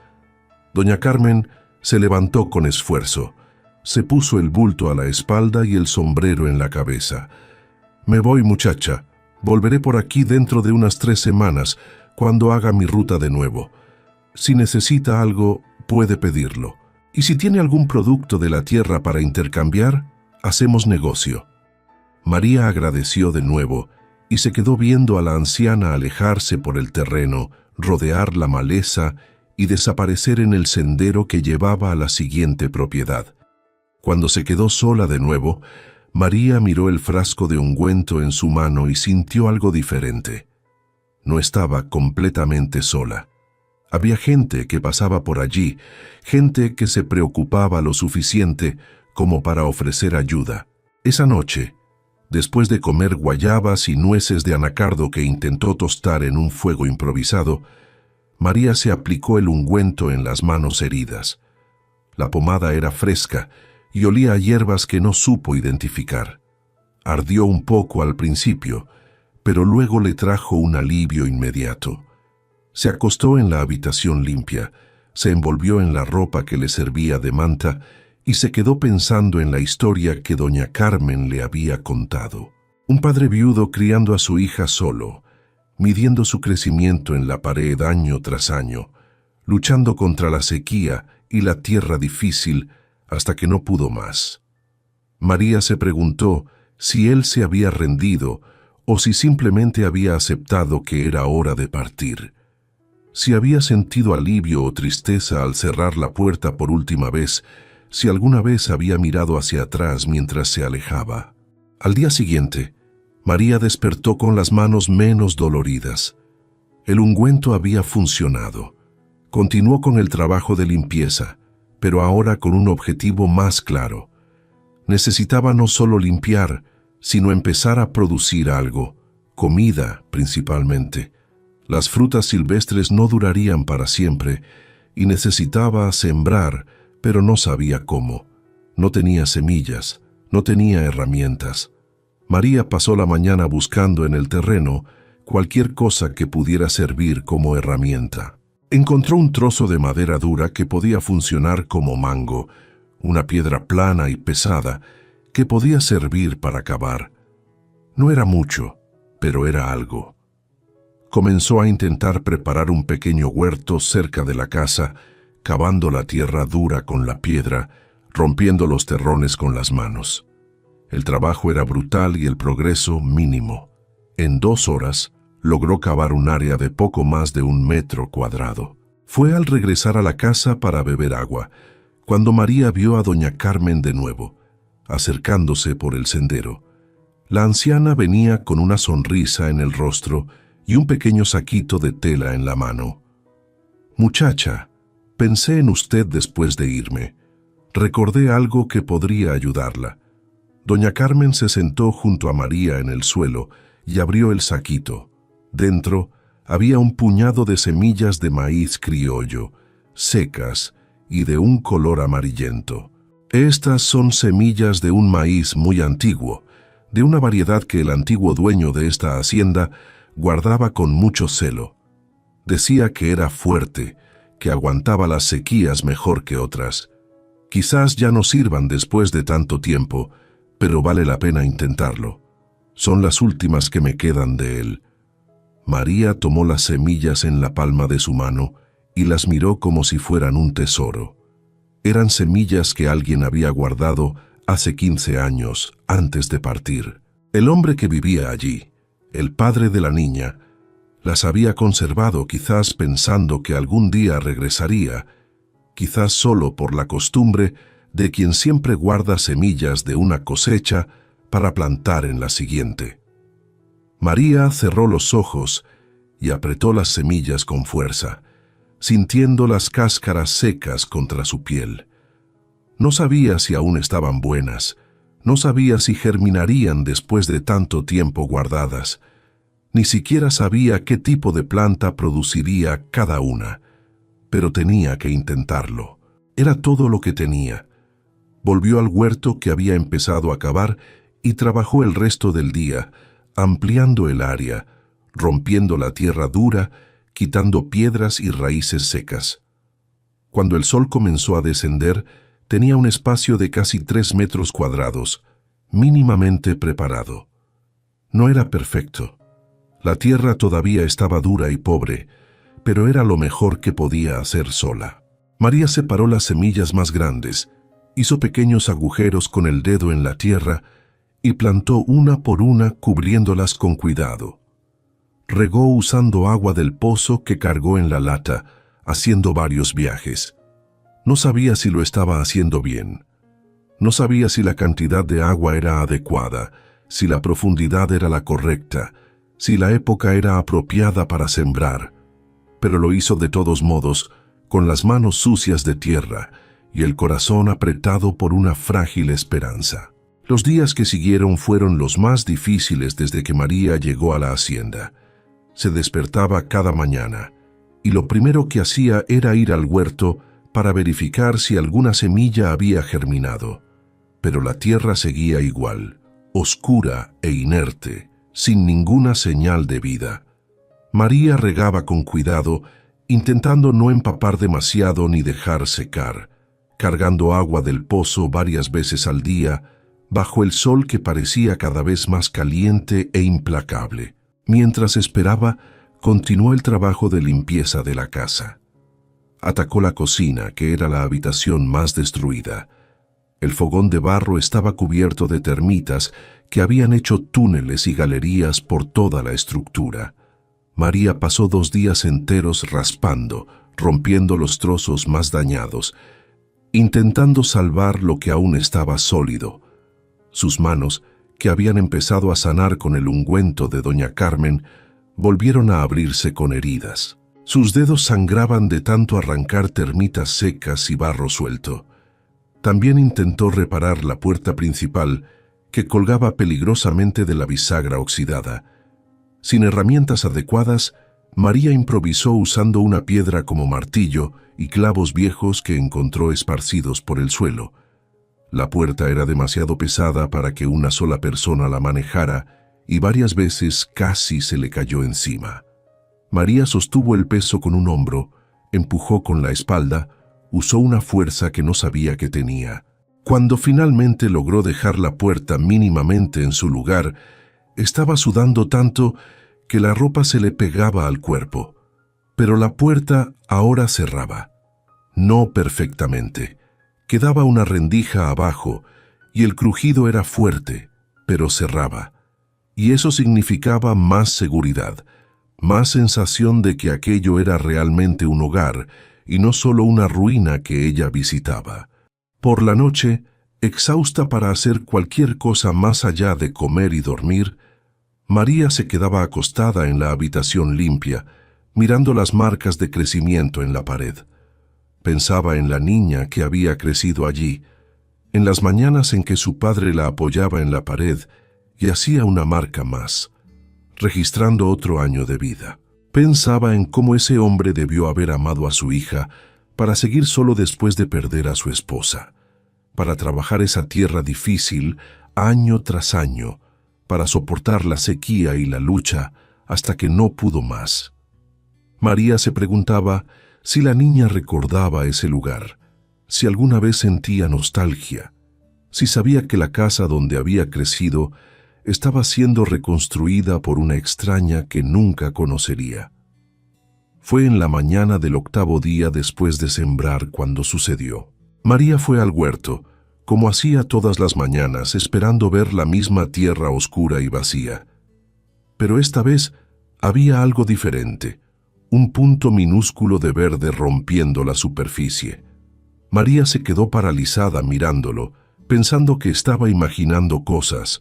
Doña Carmen se levantó con esfuerzo, se puso el bulto a la espalda y el sombrero en la cabeza. «Me voy, muchacha. Volveré por aquí dentro de unas 3 semanas, cuando haga mi ruta de nuevo. Si necesita algo, puede pedirlo. Y si tiene algún producto de la tierra para intercambiar, hacemos negocio». María agradeció de nuevo y se quedó viendo a la anciana alejarse por el terreno, rodear la maleza y desaparecer en el sendero que llevaba a la siguiente propiedad. Cuando se quedó sola de nuevo, María miró el frasco de ungüento en su mano y sintió algo diferente. No estaba completamente sola. Había gente que pasaba por allí, gente que se preocupaba lo suficiente como para ofrecer ayuda. Esa noche, después de comer guayabas y nueces de anacardo que intentó tostar en un fuego improvisado, María se aplicó el ungüento en las manos heridas. La pomada era fresca y olía a hierbas que no supo identificar. Ardió un poco al principio, pero luego le trajo un alivio inmediato. Se acostó en la habitación limpia, se envolvió en la ropa que le servía de manta y se quedó pensando en la historia que doña Carmen le había contado. Un padre viudo criando a su hija solo, midiendo su crecimiento en la pared año tras año, luchando contra la sequía y la tierra difícil hasta que no pudo más. María se preguntó si él se había rendido o si simplemente había aceptado que era hora de partir. Si había sentido alivio o tristeza al cerrar la puerta por última vez, si alguna vez había mirado hacia atrás mientras se alejaba. Al día siguiente, María despertó con las manos menos doloridas. El ungüento había funcionado. Continuó con el trabajo de limpieza, pero ahora con un objetivo más claro. Necesitaba no solo limpiar, sino empezar a producir algo, comida principalmente. Las frutas silvestres no durarían para siempre y necesitaba sembrar, pero no sabía cómo. No tenía semillas, no tenía herramientas. María pasó la mañana buscando en el terreno cualquier cosa que pudiera servir como herramienta. Encontró un trozo de madera dura que podía funcionar como mango, una piedra plana y pesada que podía servir para cavar. No era mucho, pero era algo. Comenzó a intentar preparar un pequeño huerto cerca de la casa, cavando la tierra dura con la piedra, rompiendo los terrones con las manos. El trabajo era brutal y el progreso mínimo. En 2 horas, logró cavar un área de poco más de 1 metro cuadrado. Fue al regresar a la casa para beber agua, cuando María vio a doña Carmen de nuevo, acercándose por el sendero. La anciana venía con una sonrisa en el rostro y un pequeño saquito de tela en la mano. «Muchacha, pensé en usted después de irme. Recordé algo que podría ayudarla». Doña Carmen se sentó junto a María en el suelo y abrió el saquito. Dentro había un puñado de semillas de maíz criollo, secas y de un color amarillento. Estas son semillas de un maíz muy antiguo, de una variedad que el antiguo dueño de esta hacienda guardaba con mucho celo. Decía que era fuerte, que aguantaba las sequías mejor que otras. Quizás ya no sirvan después de tanto tiempo, pero vale la pena intentarlo. Son las últimas que me quedan de él. María tomó las semillas en la palma de su mano y las miró como si fueran un tesoro. Eran semillas que alguien había guardado hace 15 años antes de partir. El hombre que vivía allí, el padre de la niña, las había conservado quizás pensando que algún día regresaría, quizás solo por la costumbre de quien siempre guarda semillas de una cosecha para plantar en la siguiente. María cerró los ojos y apretó las semillas con fuerza, sintiendo las cáscaras secas contra su piel. No sabía si aún estaban buenas, no sabía si germinarían después de tanto tiempo guardadas, ni siquiera sabía qué tipo de planta produciría cada una, pero tenía que intentarlo. Era todo lo que tenía. Volvió al huerto que había empezado a cavar y trabajó el resto del día, ampliando el área, rompiendo la tierra dura, quitando piedras y raíces secas. Cuando el sol comenzó a descender, tenía un espacio de casi 3 metros cuadrados, mínimamente preparado. No era perfecto. La tierra todavía estaba dura y pobre, pero era lo mejor que podía hacer sola. María separó las semillas más grandes, hizo pequeños agujeros con el dedo en la tierra y plantó una por una cubriéndolas con cuidado. Regó usando agua del pozo que cargó en la lata, haciendo varios viajes. No sabía si lo estaba haciendo bien. No sabía si la cantidad de agua era adecuada, si la profundidad era la correcta, si la época era apropiada para sembrar, pero lo hizo de todos modos, con las manos sucias de tierra y el corazón apretado por una frágil esperanza. Los días que siguieron fueron los más difíciles desde que María llegó a la hacienda. Se despertaba cada mañana, y lo primero que hacía era ir al huerto para verificar si alguna semilla había germinado. Pero la tierra seguía igual, oscura e inerte, sin ninguna señal de vida. María regaba con cuidado, intentando no empapar demasiado ni dejar secar, cargando agua del pozo varias veces al día, bajo el sol que parecía cada vez más caliente e implacable. Mientras esperaba, continuó el trabajo de limpieza de la casa. Atacó la cocina, que era la habitación más destruida. El fogón de barro estaba cubierto de termitas que habían hecho túneles y galerías por toda la estructura. María pasó 2 días enteros raspando, rompiendo los trozos más dañados, intentando salvar lo que aún estaba sólido. Sus manos, que habían empezado a sanar con el ungüento de doña Carmen, volvieron a abrirse con heridas. Sus dedos sangraban de tanto arrancar termitas secas y barro suelto. También intentó reparar la puerta principal, que colgaba peligrosamente de la bisagra oxidada. Sin herramientas adecuadas, María improvisó usando una piedra como martillo y clavos viejos que encontró esparcidos por el suelo. La puerta era demasiado pesada para que una sola persona la manejara y varias veces casi se le cayó encima. María sostuvo el peso con un hombro, empujó con la espalda, usó una fuerza que no sabía que tenía. Cuando finalmente logró dejar la puerta mínimamente en su lugar, estaba sudando tanto que la ropa se le pegaba al cuerpo. Pero la puerta ahora cerraba. No perfectamente. Quedaba una rendija abajo y el crujido era fuerte, pero cerraba. Y eso significaba más seguridad, más sensación de que aquello era realmente un hogar y no solo una ruina que ella visitaba. Por la noche, exhausta para hacer cualquier cosa más allá de comer y dormir, María se quedaba acostada en la habitación limpia, mirando las marcas de crecimiento en la pared. Pensaba en la niña que había crecido allí, en las mañanas en que su padre la apoyaba en la pared y hacía una marca más, registrando otro año de vida. Pensaba en cómo ese hombre debió haber amado a su hija para seguir solo después de perder a su esposa, para trabajar esa tierra difícil año tras año, para soportar la sequía y la lucha hasta que no pudo más. María se preguntaba si la niña recordaba ese lugar, si alguna vez sentía nostalgia, si sabía que la casa donde había crecido estaba siendo reconstruida por una extraña que nunca conocería. Fue en la mañana del 8º día después de sembrar cuando sucedió. María fue al huerto, como hacía todas las mañanas, esperando ver la misma tierra oscura y vacía. Pero esta vez había algo diferente, un punto minúsculo de verde rompiendo la superficie. María se quedó paralizada mirándolo, pensando que estaba imaginando cosas,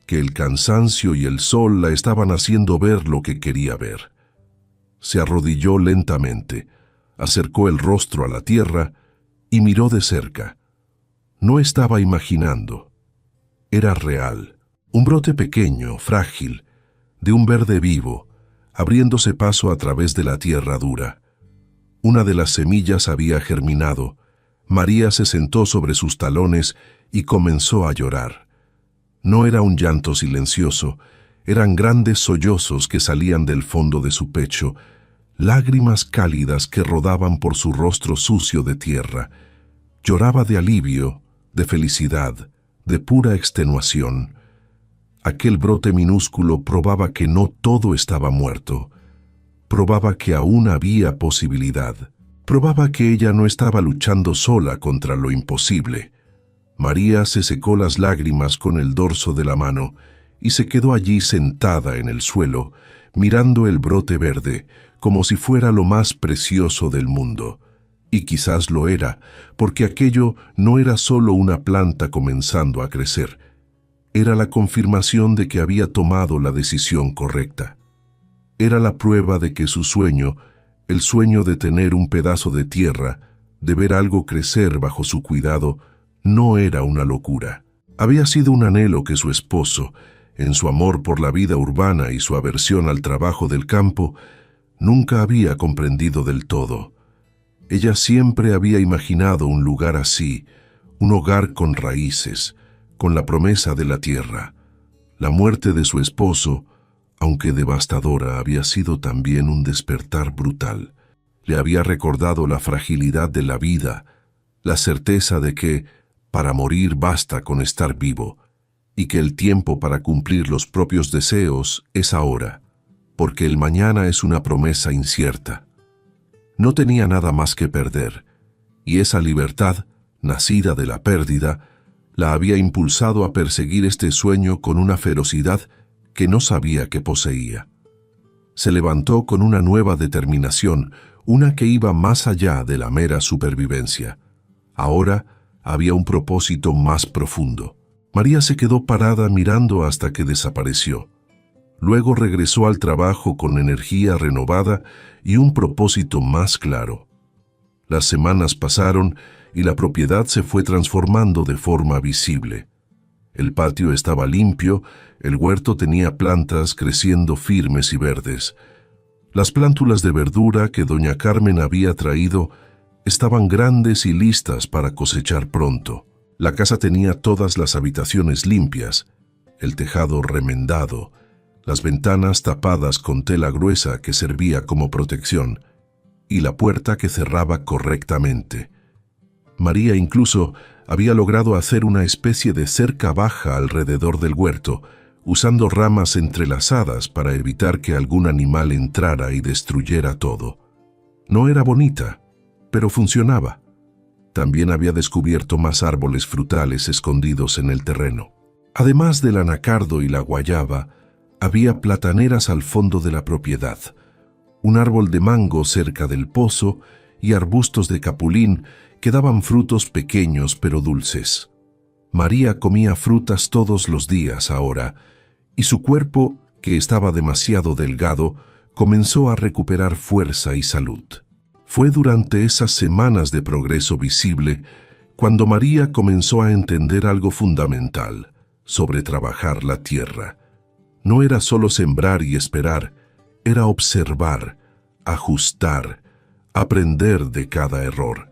que el cansancio y el sol la estaban haciendo ver lo que quería ver. Se arrodilló lentamente, acercó el rostro a la tierra y miró de cerca. No estaba imaginando. Era real. Un brote pequeño, frágil, de un verde vivo, abriéndose paso a través de la tierra dura. Una de las semillas había germinado. María se sentó sobre sus talones y comenzó a llorar. No era un llanto silencioso, eran grandes sollozos que salían del fondo de su pecho, lágrimas cálidas que rodaban por su rostro sucio de tierra. Lloraba de alivio, de felicidad, de pura extenuación. Aquel brote minúsculo probaba que no todo estaba muerto. Probaba que aún había posibilidad. Probaba que ella no estaba luchando sola contra lo imposible. María se secó las lágrimas con el dorso de la mano y se quedó allí sentada en el suelo, mirando el brote verde, como si fuera lo más precioso del mundo. Y quizás lo era, porque aquello no era solo una planta comenzando a crecer. Era la confirmación de que había tomado la decisión correcta. Era la prueba de que su sueño, el sueño de tener un pedazo de tierra, de ver algo crecer bajo su cuidado, no era una locura. Había sido un anhelo que su esposo, en su amor por la vida urbana y su aversión al trabajo del campo, nunca había comprendido del todo. Ella siempre había imaginado un lugar así, un hogar con raíces, con la promesa de la tierra. La muerte de su esposo, aunque devastadora, había sido también un despertar brutal. Le había recordado la fragilidad de la vida, la certeza de que, para morir basta con estar vivo, y que el tiempo para cumplir los propios deseos es ahora, porque el mañana es una promesa incierta. No tenía nada más que perder, y esa libertad, nacida de la pérdida, la había impulsado a perseguir este sueño con una ferocidad que no sabía que poseía. Se levantó con una nueva determinación, una que iba más allá de la mera supervivencia. Ahora había un propósito más profundo. María se quedó parada mirando hasta que desapareció. Luego regresó al trabajo con energía renovada y un propósito más claro. Las semanas pasaron y la propiedad se fue transformando de forma visible. El patio estaba limpio, el huerto tenía plantas creciendo firmes y verdes. Las plántulas de verdura que doña Carmen había traído estaban grandes y listas para cosechar pronto. La casa tenía todas las habitaciones limpias, el tejado remendado, las ventanas tapadas con tela gruesa que servía como protección, y la puerta que cerraba correctamente. María incluso había logrado hacer una especie de cerca baja alrededor del huerto, usando ramas entrelazadas para evitar que algún animal entrara y destruyera todo. No era bonita, pero funcionaba. También había descubierto más árboles frutales escondidos en el terreno. Además del anacardo y la guayaba, había plataneras al fondo de la propiedad, un árbol de mango cerca del pozo y arbustos de capulín que daban frutos pequeños pero dulces. María comía frutas todos los días ahora, y su cuerpo, que estaba demasiado delgado, comenzó a recuperar fuerza y salud. Fue durante esas semanas de progreso visible cuando María comenzó a entender algo fundamental sobre trabajar la tierra. No era solo sembrar y esperar, era observar, ajustar, aprender de cada error.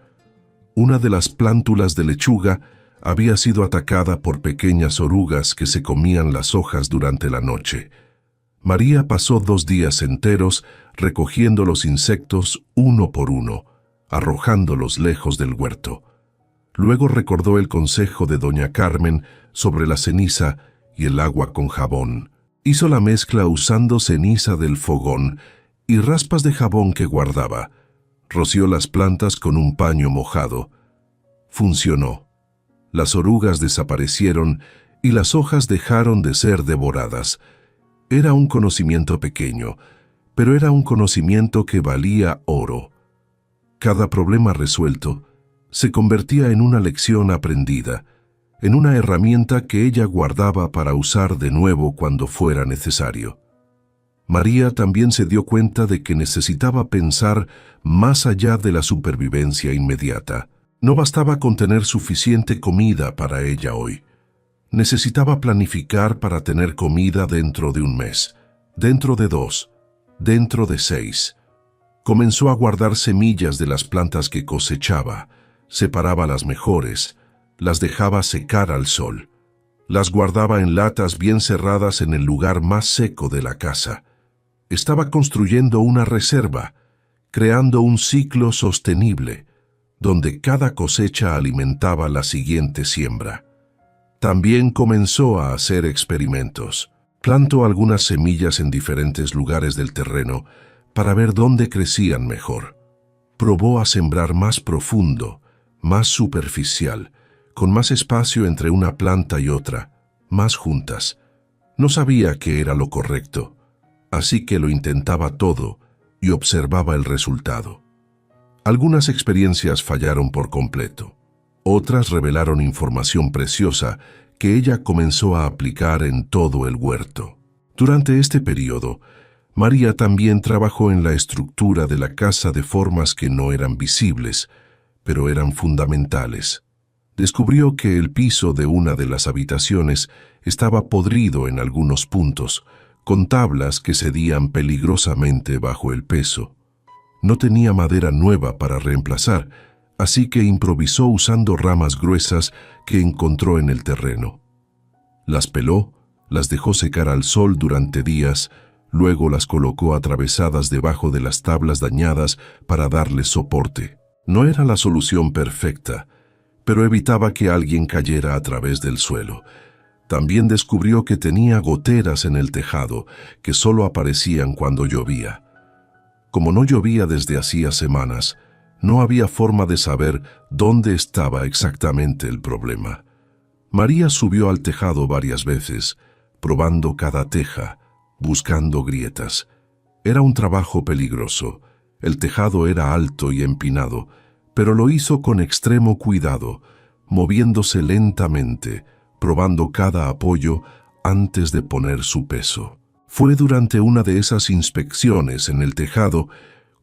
Una de las plántulas de lechuga había sido atacada por pequeñas orugas que se comían las hojas durante la noche. María pasó 2 días enteros recogiendo los insectos uno por uno, arrojándolos lejos del huerto. Luego recordó el consejo de doña Carmen sobre la ceniza y el agua con jabón. Hizo la mezcla usando ceniza del fogón y raspas de jabón que guardaba. Roció las plantas con un paño mojado. Funcionó. Las orugas desaparecieron y las hojas dejaron de ser devoradas. Era un conocimiento pequeño, pero era un conocimiento que valía oro. Cada problema resuelto se convertía en una lección aprendida, en una herramienta que ella guardaba para usar de nuevo cuando fuera necesario. María también se dio cuenta de que necesitaba pensar más allá de la supervivencia inmediata. No bastaba con tener suficiente comida para ella hoy. Necesitaba planificar para tener comida dentro de un mes, dentro de 2, dentro de 6. Comenzó a guardar semillas de las plantas que cosechaba, separaba las mejores, las dejaba secar al sol. Las guardaba en latas bien cerradas en el lugar más seco de la casa. Estaba construyendo una reserva, creando un ciclo sostenible, donde cada cosecha alimentaba la siguiente siembra. También comenzó a hacer experimentos. Plantó algunas semillas en diferentes lugares del terreno para ver dónde crecían mejor. Probó a sembrar más profundo, más superficial, con más espacio entre una planta y otra, más juntas. No sabía qué era lo correcto, así que lo intentaba todo y observaba el resultado. Algunas experiencias fallaron por completo. Otras revelaron información preciosa que ella comenzó a aplicar en todo el huerto. Durante este periodo, María también trabajó en la estructura de la casa de formas que no eran visibles, pero eran fundamentales. Descubrió que el piso de una de las habitaciones estaba podrido en algunos puntos, con tablas que cedían peligrosamente bajo el peso. No tenía madera nueva para reemplazar, así que improvisó usando ramas gruesas que encontró en el terreno. Las peló, las dejó secar al sol durante días, luego las colocó atravesadas debajo de las tablas dañadas para darles soporte. No era la solución perfecta, pero evitaba que alguien cayera a través del suelo. También descubrió que tenía goteras en el tejado que solo aparecían cuando llovía. Como no llovía desde hacía semanas, no había forma de saber dónde estaba exactamente el problema. María subió al tejado varias veces, probando cada teja, buscando grietas. Era un trabajo peligroso. El tejado era alto y empinado, pero lo hizo con extremo cuidado, moviéndose lentamente, probando cada apoyo antes de poner su peso. Fue durante una de esas inspecciones en el tejado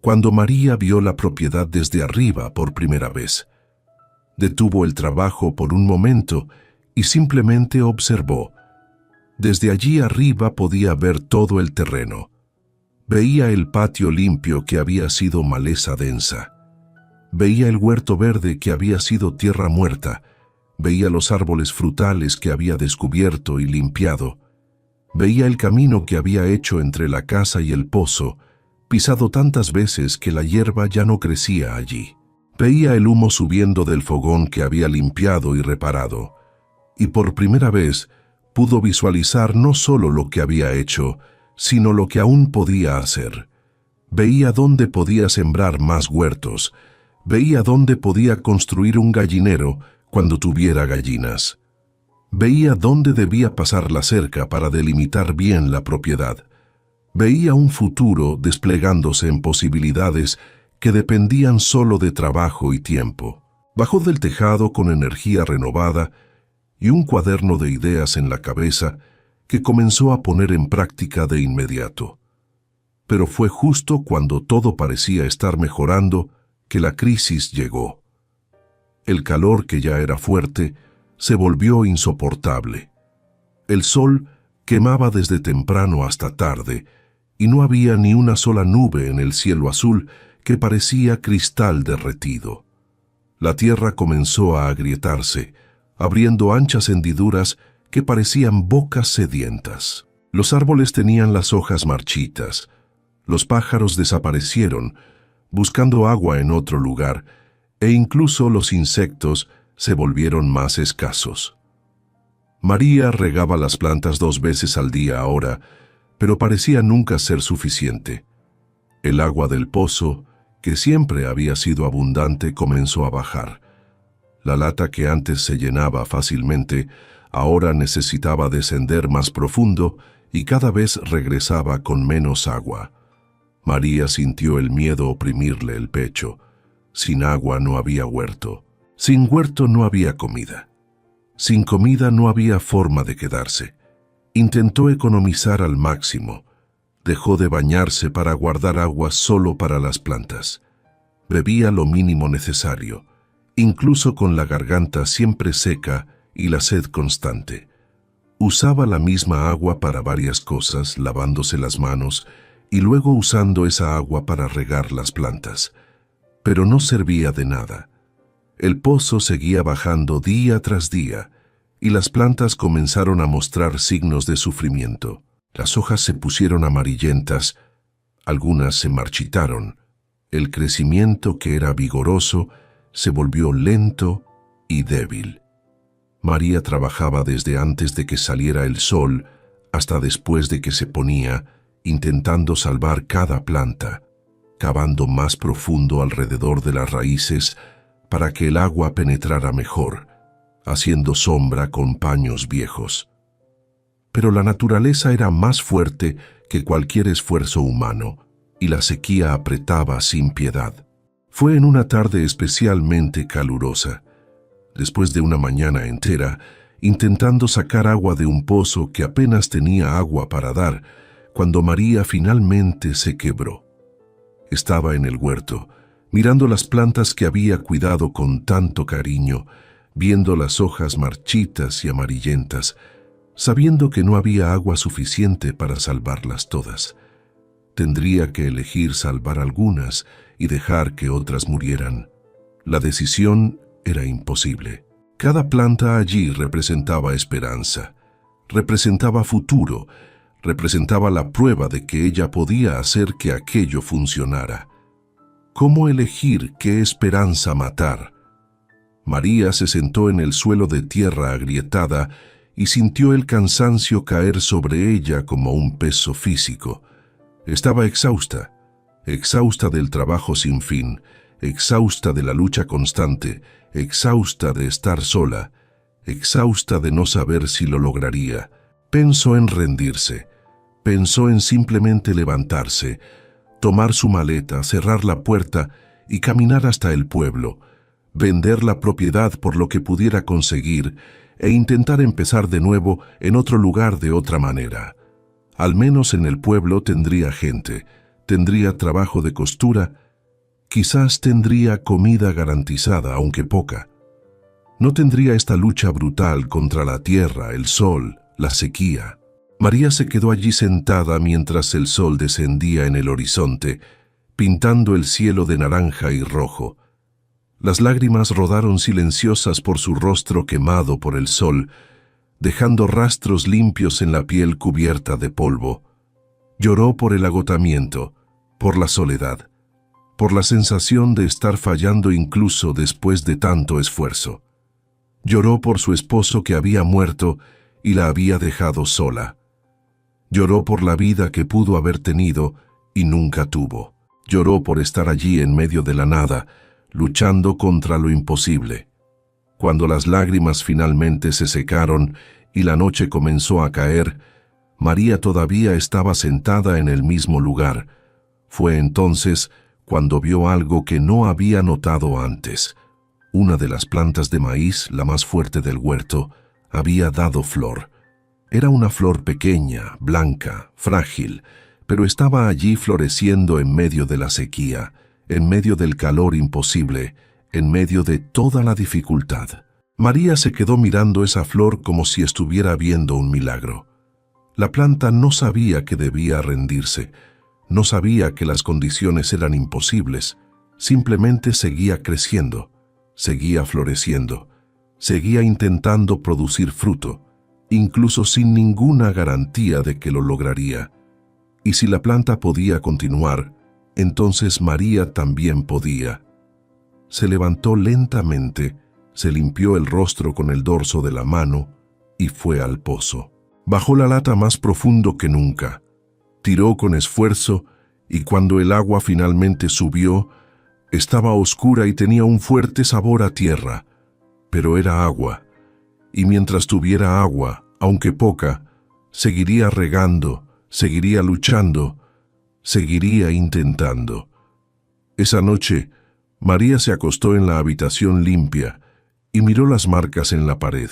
cuando María vio la propiedad desde arriba por primera vez. Detuvo el trabajo por un momento y simplemente observó. Desde allí arriba podía ver todo el terreno. Veía el patio limpio que había sido maleza densa. Veía el huerto verde que había sido tierra muerta. Veía los árboles frutales que había descubierto y limpiado. Veía el camino que había hecho entre la casa y el pozo, pisado tantas veces que la hierba ya no crecía allí. Veía el humo subiendo del fogón que había limpiado y reparado. Y por primera vez pudo visualizar no solo lo que había hecho, sino lo que aún podía hacer. Veía dónde podía sembrar más huertos. Veía dónde podía construir un gallinero cuando tuviera gallinas. Veía dónde debía pasar la cerca para delimitar bien la propiedad. Veía un futuro desplegándose en posibilidades que dependían solo de trabajo y tiempo. Bajó del tejado con energía renovada y un cuaderno de ideas en la cabeza que comenzó a poner en práctica de inmediato. Pero fue justo cuando todo parecía estar mejorando que la crisis llegó. El calor, que ya era fuerte, se volvió insoportable. El sol quemaba desde temprano hasta tarde, y no había ni una sola nube en el cielo azul que parecía cristal derretido. La tierra comenzó a agrietarse, abriendo anchas hendiduras que parecían bocas sedientas. Los árboles tenían las hojas marchitas. Los pájaros desaparecieron, buscando agua en otro lugar, e incluso los insectos se volvieron más escasos. María regaba las plantas 2 veces al día ahora, pero parecía nunca ser suficiente. El agua del pozo, que siempre había sido abundante, comenzó a bajar. La lata que antes se llenaba fácilmente, ahora necesitaba descender más profundo y cada vez regresaba con menos agua. María sintió el miedo oprimirle el pecho. Sin agua no había huerto. Sin huerto no había comida. Sin comida no había forma de quedarse. Intentó economizar al máximo. Dejó de bañarse para guardar agua solo para las plantas. Bebía lo mínimo necesario, incluso con la garganta siempre seca y la sed constante. Usaba la misma agua para varias cosas, lavándose las manos y luego usando esa agua para regar las plantas. Pero no servía de nada. El pozo seguía bajando día tras día y las plantas comenzaron a mostrar signos de sufrimiento. Las hojas se pusieron amarillentas, algunas se marchitaron. El crecimiento, que era vigoroso, se volvió lento y débil. María trabajaba desde antes de que saliera el sol hasta después de que se ponía, intentando salvar cada planta, cavando más profundo alrededor de las raíces para que el agua penetrara mejor, haciendo sombra con paños viejos. Pero la naturaleza era más fuerte que cualquier esfuerzo humano, y la sequía apretaba sin piedad. Fue en una tarde especialmente calurosa, después de una mañana entera, intentando sacar agua de un pozo que apenas tenía agua para dar, cuando María finalmente se quebró. Estaba en el huerto, mirando las plantas que había cuidado con tanto cariño, viendo las hojas marchitas y amarillentas, sabiendo que no había agua suficiente para salvarlas todas. Tendría que elegir salvar algunas y dejar que otras murieran. La decisión era imposible. Cada planta allí representaba esperanza, representaba futuro, representaba la prueba de que ella podía hacer que aquello funcionara. ¿Cómo elegir qué esperanza matar? María se sentó en el suelo de tierra agrietada y sintió el cansancio caer sobre ella como un peso físico. Estaba exhausta, exhausta del trabajo sin fin, exhausta de la lucha constante, exhausta de estar sola, exhausta de no saber si lo lograría. Pensó en rendirse, pensó en simplemente levantarse, tomar su maleta, cerrar la puerta y caminar hasta el pueblo, vender la propiedad por lo que pudiera conseguir e intentar empezar de nuevo en otro lugar de otra manera. Al menos en el pueblo tendría gente, tendría trabajo de costura, quizás tendría comida garantizada, aunque poca. No tendría esta lucha brutal contra la tierra, el sol, la sequía. María se quedó allí sentada mientras el sol descendía en el horizonte, pintando el cielo de naranja y rojo. Las lágrimas rodaron silenciosas por su rostro quemado por el sol, dejando rastros limpios en la piel cubierta de polvo. Lloró por el agotamiento, por la soledad, por la sensación de estar fallando incluso después de tanto esfuerzo. Lloró por su esposo que había muerto y la había dejado sola. Lloró por la vida que pudo haber tenido y nunca tuvo. Lloró por estar allí en medio de la nada, luchando contra lo imposible. Cuando las lágrimas finalmente se secaron y la noche comenzó a caer, María todavía estaba sentada en el mismo lugar. Fue entonces cuando vio algo que no había notado antes. Una de las plantas de maíz, la más fuerte del huerto, había dado flor. Era una flor pequeña, blanca, frágil, pero estaba allí floreciendo en medio de la sequía, en medio del calor imposible, en medio de toda la dificultad. María se quedó mirando esa flor como si estuviera viendo un milagro. La planta no sabía que debía rendirse, no sabía que las condiciones eran imposibles, simplemente seguía creciendo, seguía floreciendo, seguía intentando producir fruto, incluso sin ninguna garantía de que lo lograría. Y si la planta podía continuar, entonces María también podía. Se levantó lentamente, se limpió el rostro con el dorso de la mano y fue al pozo. Bajó la lata más profundo que nunca. Tiró con esfuerzo y cuando el agua finalmente subió, estaba oscura y tenía un fuerte sabor a tierra. pero era agua, y mientras tuviera agua, aunque poca, seguiría regando, seguiría luchando, seguiría intentando. Esa noche, María se acostó en la habitación limpia y miró las marcas en la pared.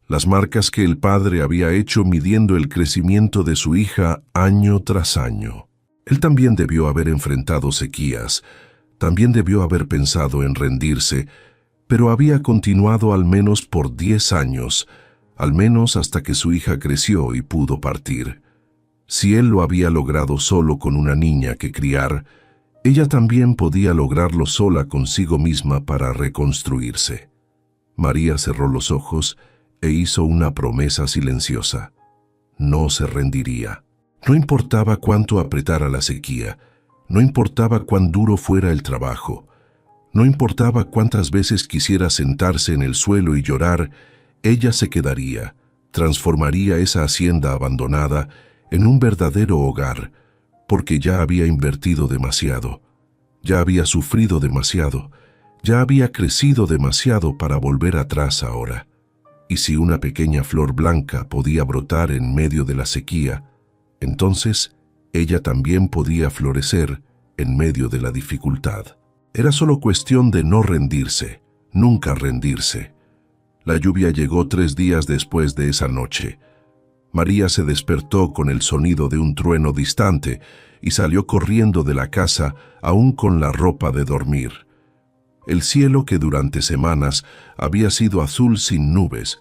Las marcas que el padre había hecho midiendo el crecimiento de su hija año tras año. Él también debió haber enfrentado sequías, también debió haber pensado en rendirse, pero había continuado al menos por 10 años, al menos hasta que su hija creció y pudo partir. Si él lo había logrado solo con una niña que criar, ella también podía lograrlo sola consigo misma para reconstruirse. María cerró los ojos e hizo una promesa silenciosa. No se rendiría. No importaba cuánto apretara la sequía, no importaba cuán duro fuera el trabajo, no importaba cuántas veces quisiera sentarse en el suelo y llorar, ella se quedaría, transformaría esa hacienda abandonada en un verdadero hogar, porque ya había invertido demasiado, ya había sufrido demasiado, ya había crecido demasiado para volver atrás ahora. Y si una pequeña flor blanca podía brotar en medio de la sequía, entonces ella también podía florecer en medio de la dificultad. Era solo cuestión de no rendirse, nunca rendirse. La lluvia llegó 3 días después de esa noche. María se despertó con el sonido de un trueno distante y salió corriendo de la casa aún con la ropa de dormir. El cielo, que durante semanas había sido azul sin nubes,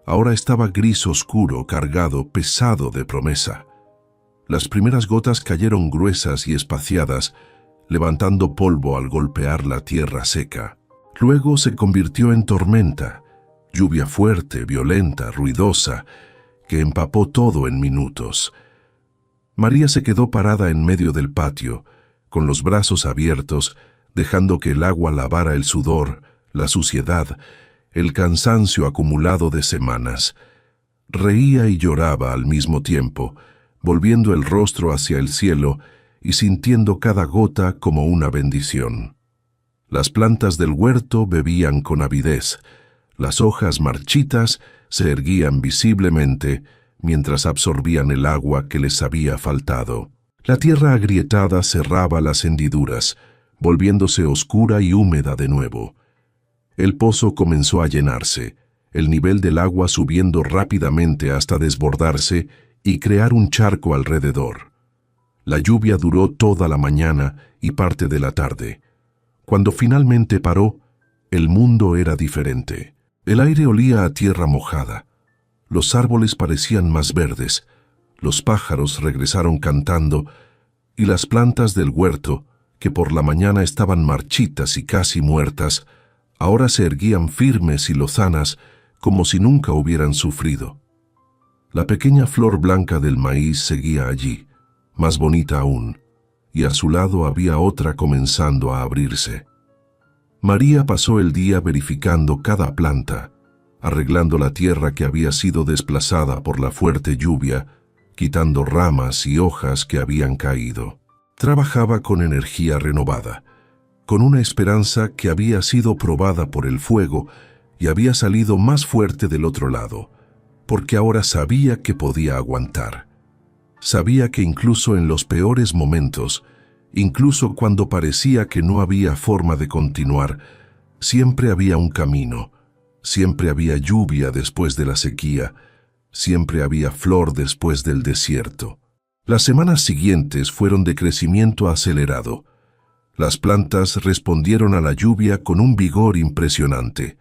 ahora estaba gris oscuro, cargado, pesado de promesa. Las primeras gotas cayeron gruesas y espaciadas, levantando polvo al golpear la tierra seca. Luego se convirtió en tormenta, lluvia fuerte, violenta, ruidosa, que empapó todo en minutos. María se quedó parada en medio del patio, con los brazos abiertos, dejando que el agua lavara el sudor, la suciedad, el cansancio acumulado de semanas. Reía y lloraba al mismo tiempo, volviendo el rostro hacia el cielo y sintiendo cada gota como una bendición. Las plantas del huerto bebían con avidez, las hojas marchitas se erguían visiblemente mientras absorbían el agua que les había faltado. La tierra agrietada cerraba las hendiduras, volviéndose oscura y húmeda de nuevo. El pozo comenzó a llenarse, el nivel del agua subiendo rápidamente hasta desbordarse y crear un charco alrededor. La lluvia duró toda la mañana y parte de la tarde. Cuando finalmente paró, el mundo era diferente. El aire olía a tierra mojada. Los árboles parecían más verdes, los pájaros regresaron cantando y las plantas del huerto, que por la mañana estaban marchitas y casi muertas, ahora se erguían firmes y lozanas como si nunca hubieran sufrido. La pequeña flor blanca del maíz seguía allí, más bonita aún, y a su lado había otra comenzando a abrirse. María pasó el día verificando cada planta, arreglando la tierra que había sido desplazada por la fuerte lluvia, quitando ramas y hojas que habían caído. Trabajaba con energía renovada, con una esperanza que había sido probada por el fuego y había salido más fuerte del otro lado, porque ahora sabía que podía aguantar. Sabía que incluso en los peores momentos, incluso cuando parecía que no había forma de continuar, siempre había un camino, siempre había lluvia después de la sequía, siempre había flor después del desierto. Las semanas siguientes fueron de crecimiento acelerado. Las plantas respondieron a la lluvia con un vigor impresionante.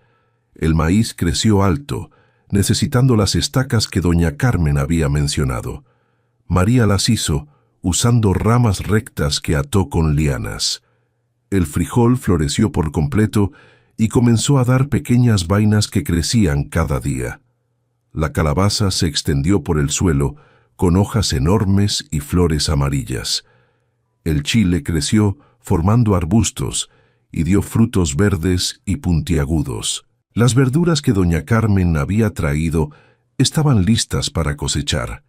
El maíz creció alto, necesitando las estacas que doña Carmen había mencionado. María las hizo, usando ramas rectas que ató con lianas. El frijol floreció por completo y comenzó a dar pequeñas vainas que crecían cada día. La calabaza se extendió por el suelo, con hojas enormes y flores amarillas. El chile creció formando arbustos y dio frutos verdes y puntiagudos. Las verduras que doña Carmen había traído estaban listas para cosechar.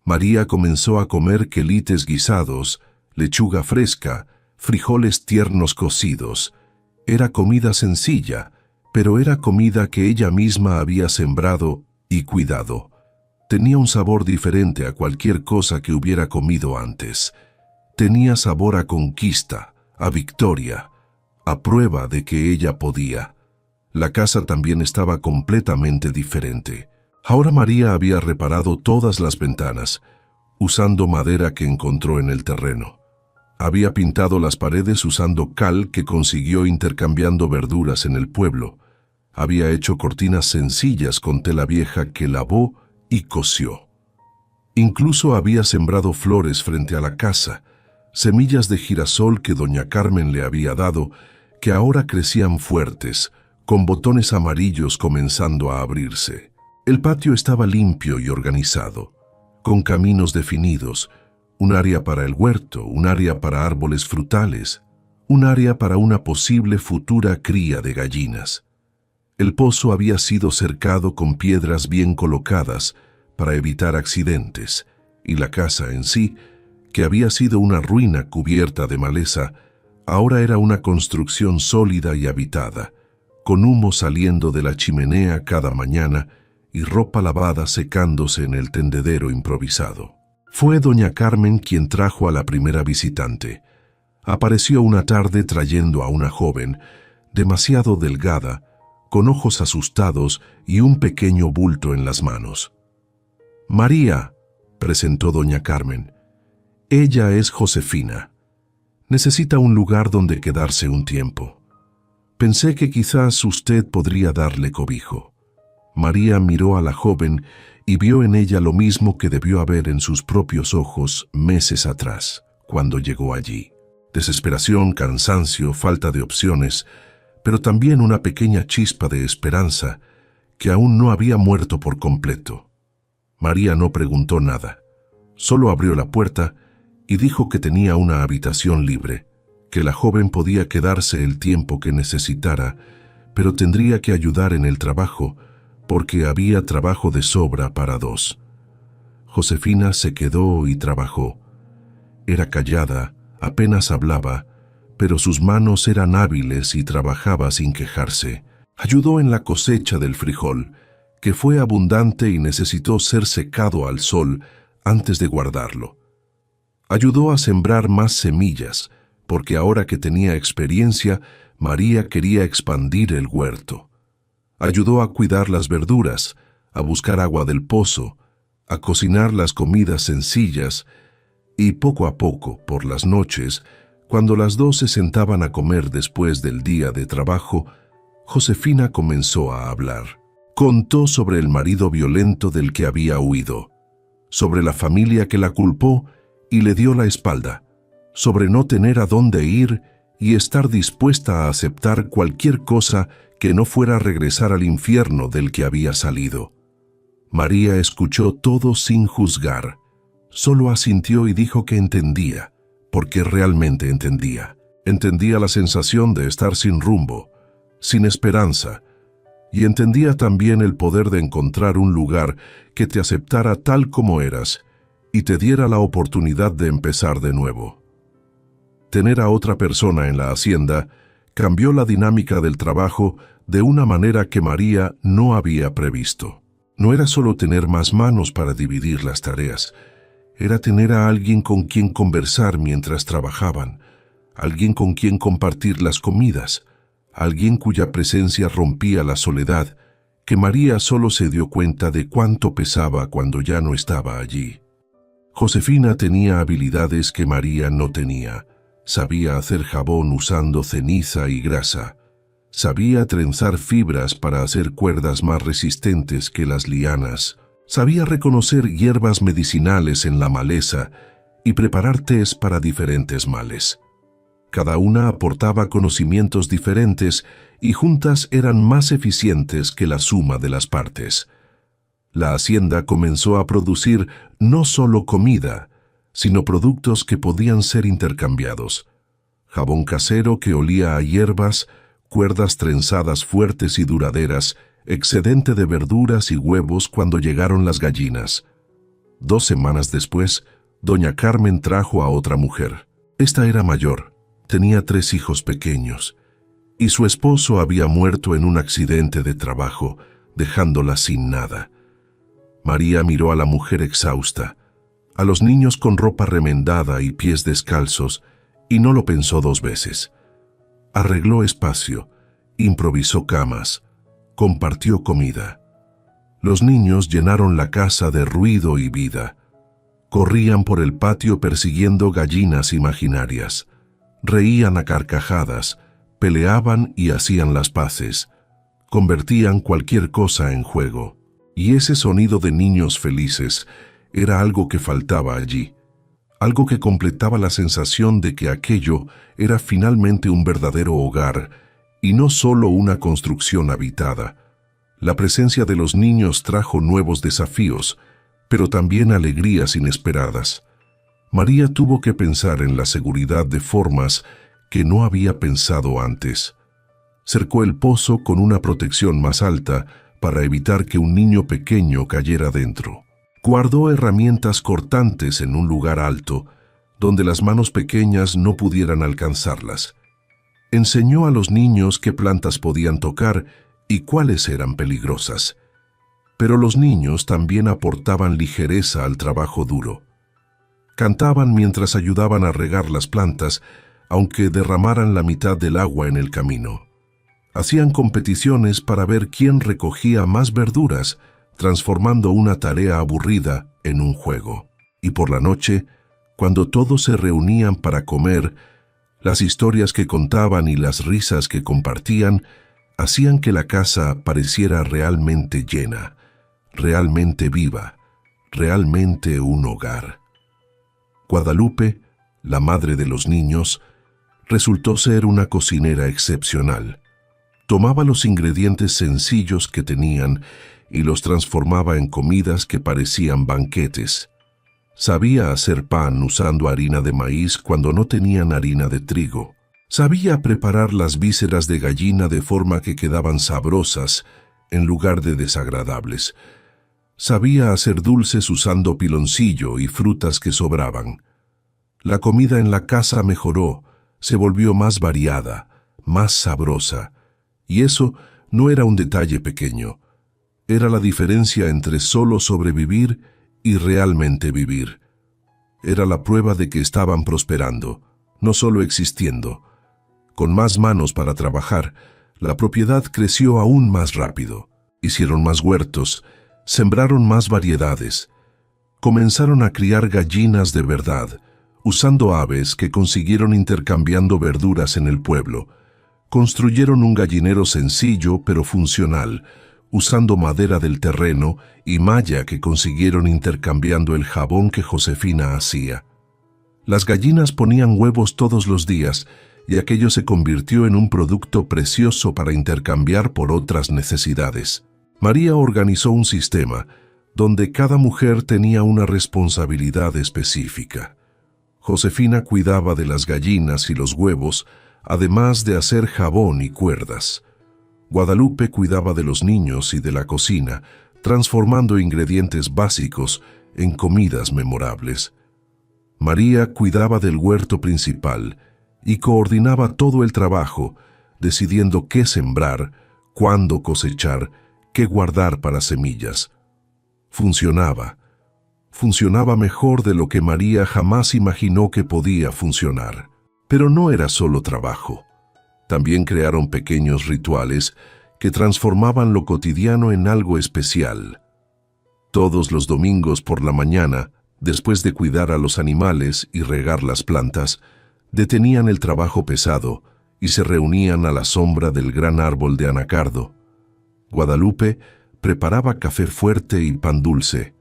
María comenzó a comer quelites guisados, lechuga fresca, frijoles tiernos cocidos. Era comida sencilla, pero era comida que ella misma había sembrado y cuidado. Tenía un sabor diferente a cualquier cosa que hubiera comido antes. Tenía sabor a conquista, a victoria, a prueba de que ella podía. La casa también estaba completamente diferente. Ahora María había reparado todas las ventanas, usando madera que encontró en el terreno. Había pintado las paredes usando cal que consiguió intercambiando verduras en el pueblo. Había hecho cortinas sencillas con tela vieja que lavó y cosió. Incluso había sembrado flores frente a la casa, semillas de girasol que doña Carmen le había dado, que ahora crecían fuertes, con botones amarillos comenzando a abrirse. El patio estaba limpio y organizado, con caminos definidos, un área para el huerto, un área para árboles frutales, un área para una posible futura cría de gallinas. El pozo había sido cercado con piedras bien colocadas para evitar accidentes, y la casa en sí, que había sido una ruina cubierta de maleza, ahora era una construcción sólida y habitada, con humo saliendo de la chimenea cada mañana y ropa lavada secándose en el tendedero improvisado. Fue doña Carmen quien trajo a la primera visitante. Apareció una tarde trayendo a una joven, demasiado delgada, con ojos asustados y un pequeño bulto en las manos. «María», presentó doña Carmen. «Ella es Josefina. Necesita un lugar donde quedarse un tiempo. Pensé que quizás usted podría darle cobijo». María miró a la joven y vio en ella lo mismo que debió haber en sus propios ojos meses atrás, cuando llegó allí. Desesperación, cansancio, falta de opciones, pero también una pequeña chispa de esperanza que aún no había muerto por completo. María no preguntó nada, solo abrió la puerta y dijo que tenía una habitación libre, que la joven podía quedarse el tiempo que necesitara, pero tendría que ayudar en el trabajo, porque había trabajo de sobra para dos. Josefina se quedó y trabajó. Era callada, apenas hablaba, pero sus manos eran hábiles y trabajaba sin quejarse. Ayudó en la cosecha del frijol, que fue abundante y necesitó ser secado al sol antes de guardarlo. Ayudó a sembrar más semillas, porque ahora que tenía experiencia, María quería expandir el huerto. Ayudó a cuidar las verduras, a buscar agua del pozo, a cocinar las comidas sencillas, y poco a poco, por las noches, cuando las dos se sentaban a comer después del día de trabajo, Josefina comenzó a hablar. Contó sobre el marido violento del que había huido, sobre la familia que la culpó y le dio la espalda, sobre no tener a dónde ir y estar dispuesta a aceptar cualquier cosa que no fuera regresar al infierno del que había salido. María escuchó todo sin juzgar, solo asintió y dijo que entendía, porque realmente entendía. Entendía la sensación de estar sin rumbo, sin esperanza, y entendía también el poder de encontrar un lugar que te aceptara tal como eras y te diera la oportunidad de empezar de nuevo. Tener a otra persona en la hacienda cambió la dinámica del trabajo de una manera que María no había previsto. No era solo tener más manos para dividir las tareas, era tener a alguien con quien conversar mientras trabajaban, alguien con quien compartir las comidas, alguien cuya presencia rompía la soledad, que María solo se dio cuenta de cuánto pesaba cuando ya no estaba allí. Josefina tenía habilidades que María no tenía. Sabía hacer jabón usando ceniza y grasa. Sabía trenzar fibras para hacer cuerdas más resistentes que las lianas. Sabía reconocer hierbas medicinales en la maleza y preparar tés para diferentes males. Cada una aportaba conocimientos diferentes y juntas eran más eficientes que la suma de las partes. La hacienda comenzó a producir no solo comida, sino productos que podían ser intercambiados. Jabón casero que olía a hierbas, cuerdas trenzadas fuertes y duraderas, excedente de verduras y huevos cuando llegaron las gallinas. 2 semanas después, doña Carmen trajo a otra mujer. Esta era mayor, tenía 3 hijos pequeños, y su esposo había muerto en un accidente de trabajo, dejándola sin nada. María miró a la mujer exhausta, a los niños con ropa remendada y pies descalzos, y no lo pensó dos veces. Arregló espacio, improvisó camas, compartió comida. Los niños llenaron la casa de ruido y vida. Corrían por el patio persiguiendo gallinas imaginarias. Reían a carcajadas, peleaban y hacían las paces. Convertían cualquier cosa en juego. Y ese sonido de niños felices era algo que faltaba allí. Algo que completaba la sensación de que aquello era finalmente un verdadero hogar y no solo una construcción habitada. La presencia de los niños trajo nuevos desafíos, pero también alegrías inesperadas. María tuvo que pensar en la seguridad de formas que no había pensado antes. Cercó el pozo con una protección más alta para evitar que un niño pequeño cayera dentro. Guardó herramientas cortantes en un lugar alto, donde las manos pequeñas no pudieran alcanzarlas. Enseñó a los niños qué plantas podían tocar y cuáles eran peligrosas. Pero los niños también aportaban ligereza al trabajo duro. Cantaban mientras ayudaban a regar las plantas, aunque derramaran la mitad del agua en el camino. Hacían competiciones para ver quién recogía más verduras, transformando una tarea aburrida en un juego. Y por la noche, cuando todos se reunían para comer, las historias que contaban y las risas que compartían hacían que la casa pareciera realmente llena, realmente viva, realmente un hogar. Guadalupe, la madre de los niños, resultó ser una cocinera excepcional. Tomaba los ingredientes sencillos que tenían y los transformaba en comidas que parecían banquetes. Sabía hacer pan usando harina de maíz cuando no tenían harina de trigo. Sabía preparar las vísceras de gallina de forma que quedaban sabrosas en lugar de desagradables. Sabía hacer dulces usando piloncillo y frutas que sobraban. La comida en la casa mejoró, se volvió más variada, más sabrosa. Y eso no era un detalle pequeño. Era la diferencia entre solo sobrevivir y realmente vivir. Era la prueba de que estaban prosperando, no solo existiendo. Con más manos para trabajar, la propiedad creció aún más rápido. Hicieron más huertos, sembraron más variedades. Comenzaron a criar gallinas de verdad, usando aves que consiguieron intercambiando verduras en el pueblo. Construyeron un gallinero sencillo pero funcional, usando madera del terreno y malla que consiguieron intercambiando el jabón que Josefina hacía. Las gallinas ponían huevos todos los días y aquello se convirtió en un producto precioso para intercambiar por otras necesidades. María organizó un sistema donde cada mujer tenía una responsabilidad específica. Josefina cuidaba de las gallinas y los huevos, además de hacer jabón y cuerdas. Guadalupe cuidaba de los niños y de la cocina, transformando ingredientes básicos en comidas memorables. María cuidaba del huerto principal y coordinaba todo el trabajo, decidiendo qué sembrar, cuándo cosechar, qué guardar para semillas. Funcionaba mejor de lo que María jamás imaginó que podía funcionar. Pero no era solo trabajo. También crearon pequeños rituales que transformaban lo cotidiano en algo especial. Todos los domingos por la mañana, después de cuidar a los animales y regar las plantas, detenían el trabajo pesado y se reunían a la sombra del gran árbol de anacardo. Guadalupe preparaba café fuerte y pan dulce.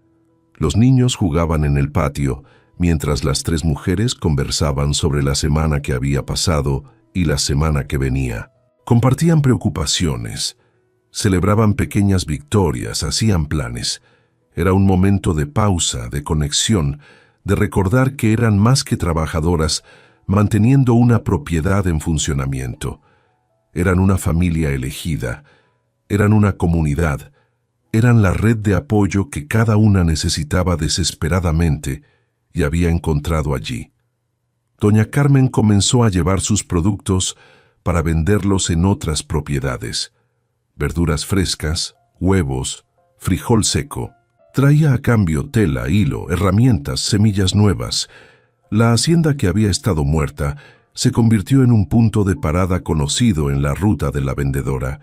Los niños jugaban en el patio, mientras las tres mujeres conversaban sobre la semana que había pasado y la semana que venía. Compartían preocupaciones, celebraban pequeñas victorias, hacían planes. Era un momento de pausa, de conexión, de recordar que eran más que trabajadoras, manteniendo una propiedad en funcionamiento. Eran una familia elegida, eran una comunidad, eran la red de apoyo que cada una necesitaba desesperadamente y había encontrado allí. Doña Carmen comenzó a llevar sus productos para venderlos en otras propiedades. Verduras frescas, huevos, frijol seco. Traía a cambio tela, hilo, herramientas, semillas nuevas. La hacienda que había estado muerta se convirtió en un punto de parada conocido en la ruta de la vendedora.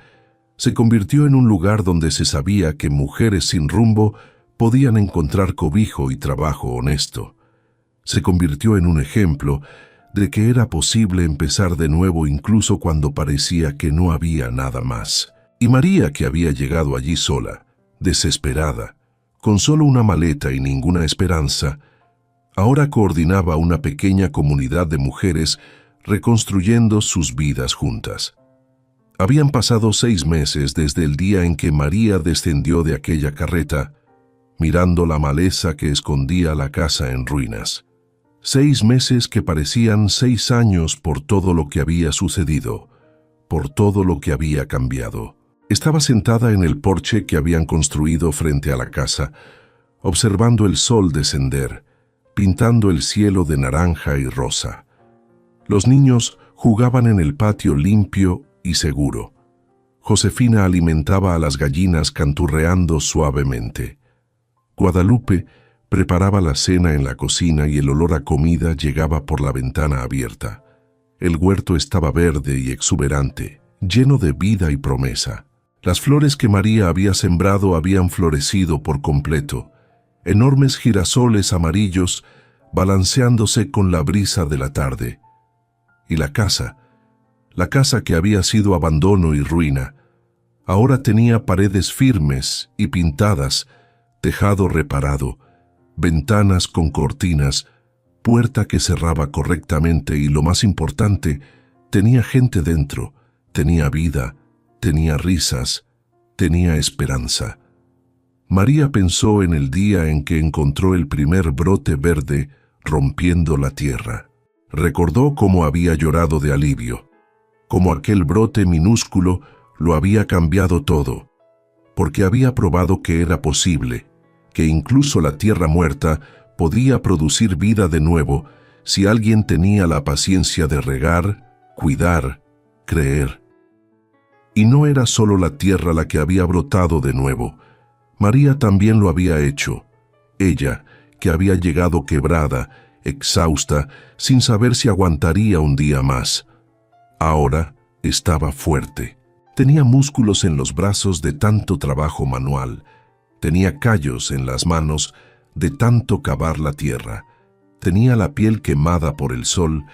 Se convirtió en un lugar donde se sabía que mujeres sin rumbo podían encontrar cobijo y trabajo honesto. Se convirtió en un ejemplo de que era posible empezar de nuevo incluso cuando parecía que no había nada más. Y María, que había llegado allí sola, desesperada, con solo una maleta y ninguna esperanza, ahora coordinaba una pequeña comunidad de mujeres reconstruyendo sus vidas juntas. Habían pasado 6 meses desde el día en que María descendió de aquella carreta, mirando la maleza que escondía la casa en ruinas. 6 meses que parecían 6 años por todo lo que había sucedido, por todo lo que había cambiado. Estaba sentada en el porche que habían construido frente a la casa, observando el sol descender, pintando el cielo de naranja y rosa. Los niños jugaban en el patio limpio y seguro. Josefina alimentaba a las gallinas canturreando suavemente. Guadalupe preparaba la cena en la cocina y el olor a comida llegaba por la ventana abierta. El huerto estaba verde y exuberante, lleno de vida y promesa. Las flores que María había sembrado habían florecido por completo, enormes girasoles amarillos balanceándose con la brisa de la tarde. Y la casa que había sido abandono y ruina, ahora tenía paredes firmes y pintadas, tejado reparado, ventanas con cortinas, puerta que cerraba correctamente y, lo más importante, tenía gente dentro, tenía vida, tenía risas, tenía esperanza. María pensó en el día en que encontró el primer brote verde rompiendo la tierra. Recordó cómo había llorado de alivio, cómo aquel brote minúsculo lo había cambiado todo, porque había probado que era posible, que incluso la tierra muerta podía producir vida de nuevo si alguien tenía la paciencia de regar, cuidar, creer. Y no era solo la tierra la que había brotado de nuevo. María también lo había hecho. Ella, que había llegado quebrada, exhausta, sin saber si aguantaría un día más. Ahora estaba fuerte. Tenía músculos en los brazos de tanto trabajo manual. Tenía callos en las manos de tanto cavar la tierra. Tenía la piel quemada por el sol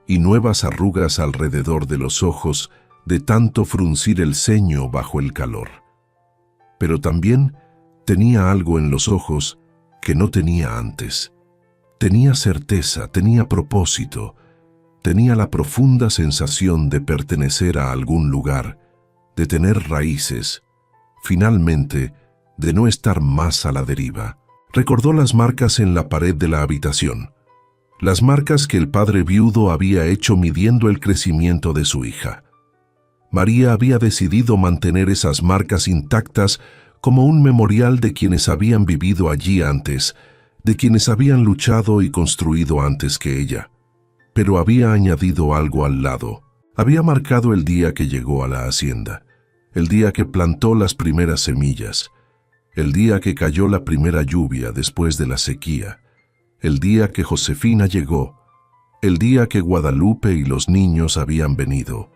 y nuevas arrugas alrededor de los ojos de tanto fruncir el ceño bajo el calor. Pero también tenía algo en los ojos que no tenía antes. Tenía certeza, tenía propósito, tenía la profunda sensación de pertenecer a algún lugar, de tener raíces, finalmente, de no estar más a la deriva. Recordó las marcas en la pared de la habitación, las marcas que el padre viudo había hecho midiendo el crecimiento de su hija. María había decidido mantener esas marcas intactas como un memorial de quienes habían vivido allí antes, de quienes habían luchado y construido antes que ella. Pero había añadido algo al lado. Había marcado el día que llegó a la hacienda, el día que plantó las primeras semillas, el día que cayó la primera lluvia después de la sequía, el día que Josefina llegó, el día que Guadalupe y los niños habían venido.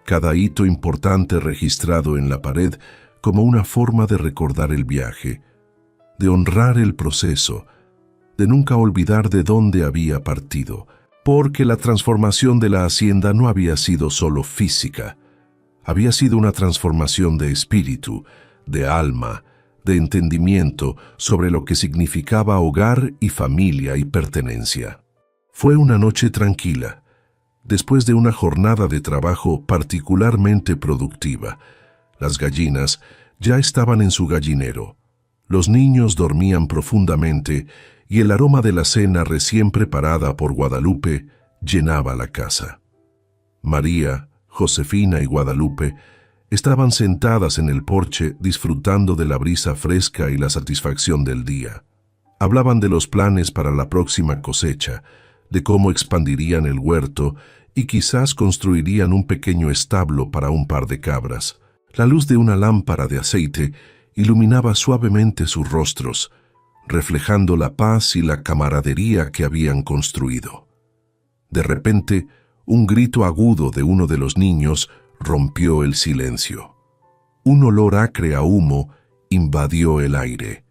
Cada hito importante registrado en la pared como una forma de recordar el viaje, de honrar el proceso, de nunca olvidar de dónde había partido, porque la transformación de la hacienda no había sido solo física, había sido una transformación de espíritu, de alma, de entendimiento sobre lo que significaba hogar y familia y pertenencia. Fue una noche tranquila, después de una jornada de trabajo particularmente productiva. Las gallinas ya estaban en su gallinero, los niños dormían profundamente y el aroma de la cena recién preparada por Guadalupe llenaba la casa. María, Josefina y Guadalupe estaban sentadas en el porche disfrutando de la brisa fresca y la satisfacción del día. Hablaban de los planes para la próxima cosecha, de cómo expandirían el huerto y quizás construirían un pequeño establo para un par de cabras. La luz de una lámpara de aceite iluminaba suavemente sus rostros, reflejando la paz y la camaradería que habían construido. De repente, un grito agudo de uno de los niños rompió el silencio. Un olor acre a humo invadió el aire.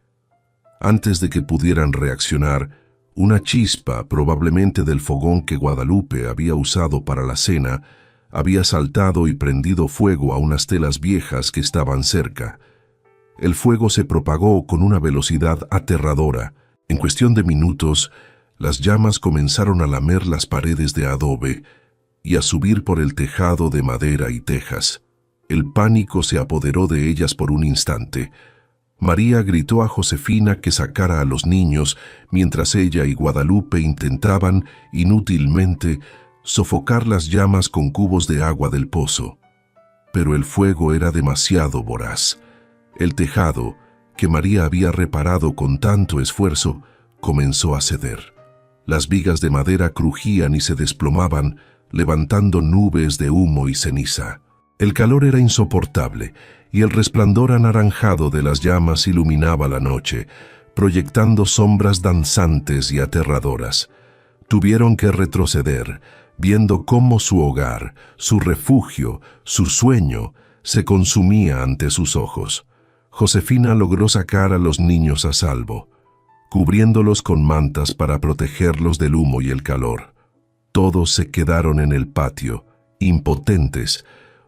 Antes de que pudieran reaccionar, una chispa, probablemente del fogón que Guadalupe había usado para la cena, había saltado y prendido fuego a unas telas viejas que estaban cerca. El fuego se propagó con una velocidad aterradora. En cuestión de minutos, las llamas comenzaron a lamer las paredes de adobe y a subir por el tejado de madera y tejas. El pánico se apoderó de ellas por un instante. María gritó a Josefina que sacara a los niños, mientras ella y Guadalupe intentaban, inútilmente, sofocar las llamas con cubos de agua del pozo. Pero el fuego era demasiado voraz. El tejado, que María había reparado con tanto esfuerzo, comenzó a ceder. Las vigas de madera crujían y se desplomaban, levantando nubes de humo y ceniza. El calor era insoportable, y el resplandor anaranjado de las llamas iluminaba la noche, proyectando sombras danzantes y aterradoras. Tuvieron que retroceder, viendo cómo su hogar, su refugio, su sueño, se consumía ante sus ojos. Josefina logró sacar a los niños a salvo, cubriéndolos con mantas para protegerlos del humo y el calor. Todos se quedaron en el patio, impotentes,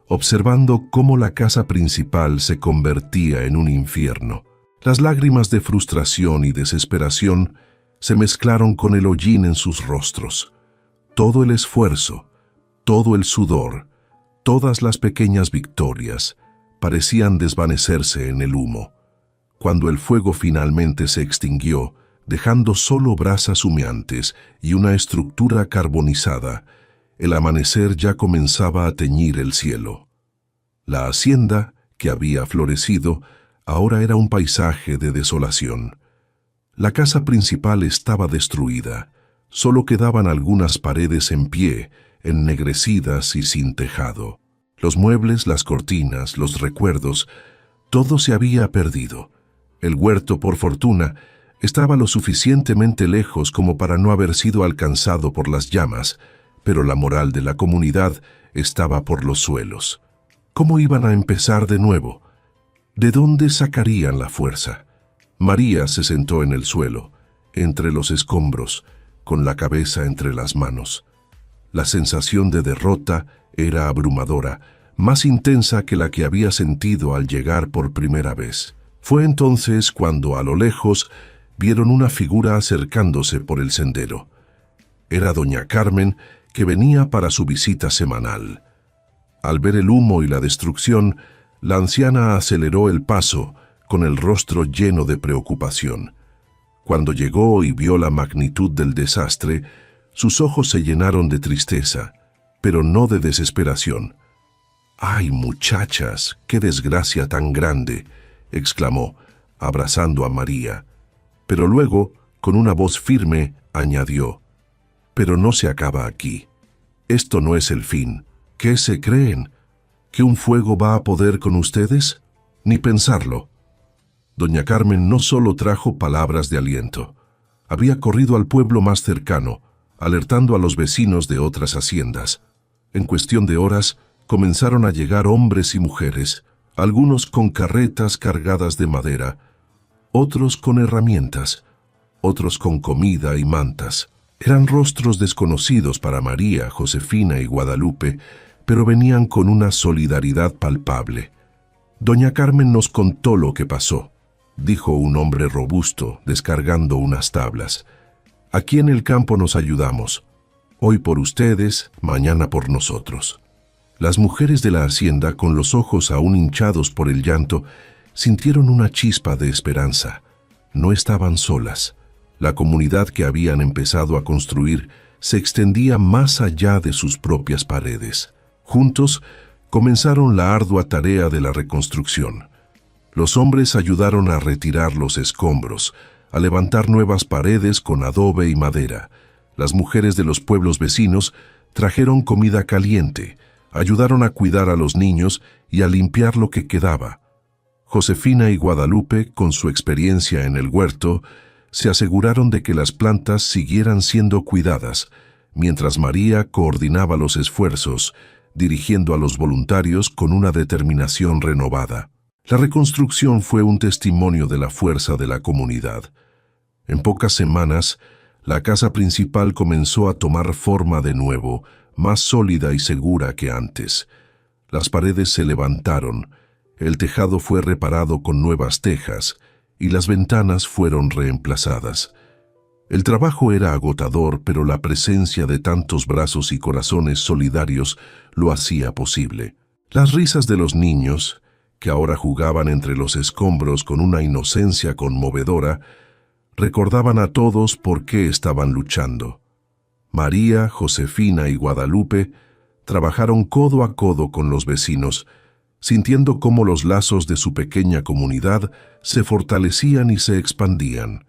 observando cómo la casa principal se convertía en un infierno. Las lágrimas de frustración y desesperación se mezclaron con el hollín en sus rostros. Todo el esfuerzo, todo el sudor, todas las pequeñas victorias parecían desvanecerse en el humo. Cuando el fuego finalmente se extinguió, dejando solo brasas humeantes y una estructura carbonizada, el amanecer ya comenzaba a teñir el cielo. La hacienda, que había florecido, ahora era un paisaje de desolación. La casa principal estaba destruida. Solo quedaban algunas paredes en pie, ennegrecidas y sin tejado. Los muebles, las cortinas, los recuerdos, todo se había perdido. El huerto, por fortuna, estaba lo suficientemente lejos como para no haber sido alcanzado por las llamas, pero la moral de la comunidad estaba por los suelos. ¿Cómo iban a empezar de nuevo? ¿De dónde sacarían la fuerza? María se sentó en el suelo, entre los escombros, con la cabeza entre las manos. La sensación de derrota era abrumadora, más intensa que la que había sentido al llegar por primera vez. Fue entonces cuando, a lo lejos, vieron una figura acercándose por el sendero. Era doña Carmen, que venía para su visita semanal. Al ver el humo y la destrucción, la anciana aceleró el paso, con el rostro lleno de preocupación. Cuando llegó y vio la magnitud del desastre, sus ojos se llenaron de tristeza, pero no de desesperación. «¡Ay, muchachas, qué desgracia tan grande!», exclamó, abrazando a María. Pero luego, con una voz firme, añadió: «Pero no se acaba aquí. Esto no es el fin. ¿Qué se creen? ¿Que un fuego va a poder con ustedes? Ni pensarlo». Doña Carmen no solo trajo palabras de aliento. Había corrido al pueblo más cercano, alertando a los vecinos de otras haciendas. En cuestión de horas, comenzaron a llegar hombres y mujeres, algunos con carretas cargadas de madera, otros con herramientas, otros con comida y mantas. Eran rostros desconocidos para María, Josefina y Guadalupe, pero venían con una solidaridad palpable. «Doña Carmen nos contó lo que pasó», dijo un hombre robusto, descargando unas tablas. «Aquí en el campo nos ayudamos. Hoy por ustedes, mañana por nosotros». Las mujeres de la hacienda, con los ojos aún hinchados por el llanto, sintieron una chispa de esperanza. No estaban solas. La comunidad que habían empezado a construir se extendía más allá de sus propias paredes. Juntos, comenzaron la ardua tarea de la reconstrucción. Los hombres ayudaron a retirar los escombros, a levantar nuevas paredes con adobe y madera. Las mujeres de los pueblos vecinos Trajeron comida caliente, ayudaron a cuidar a los niños y a limpiar lo que quedaba. Josefina y Guadalupe, con su experiencia en el huerto, se aseguraron de que las plantas siguieran siendo cuidadas, mientras María coordinaba los esfuerzos, dirigiendo a los voluntarios con una determinación renovada. La reconstrucción fue un testimonio de la fuerza de la comunidad. En pocas semanas, la casa principal comenzó a tomar forma de nuevo, más sólida y segura que antes. Las paredes se levantaron, el tejado fue reparado con nuevas tejas y las ventanas fueron reemplazadas. El trabajo era agotador, pero la presencia de tantos brazos y corazones solidarios lo hacía posible. Las risas de los niños, que ahora jugaban entre los escombros con una inocencia conmovedora, recordaban a todos por qué estaban luchando. María, Josefina y Guadalupe trabajaron codo a codo con los vecinos, sintiendo cómo los lazos de su pequeña comunidad se fortalecían y se expandían.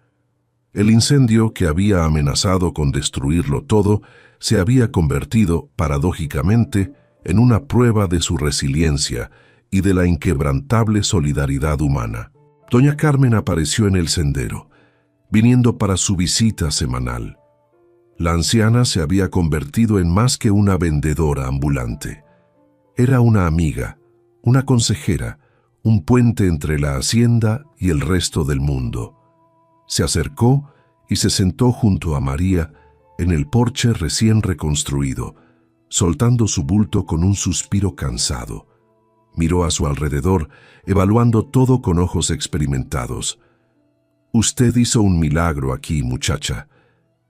El incendio que había amenazado con destruirlo todo se había convertido, paradójicamente, en una prueba de su resiliencia y de la inquebrantable solidaridad humana. Doña Carmen apareció en el sendero, viniendo para su visita semanal. La anciana se había convertido en más que una vendedora ambulante. Era una amiga, una consejera, un puente entre la hacienda y el resto del mundo. Se acercó y se sentó junto a María en el porche recién reconstruido, soltando su bulto con un suspiro cansado. Miró a su alrededor, evaluando todo con ojos experimentados. «Usted hizo un milagro aquí, muchacha»,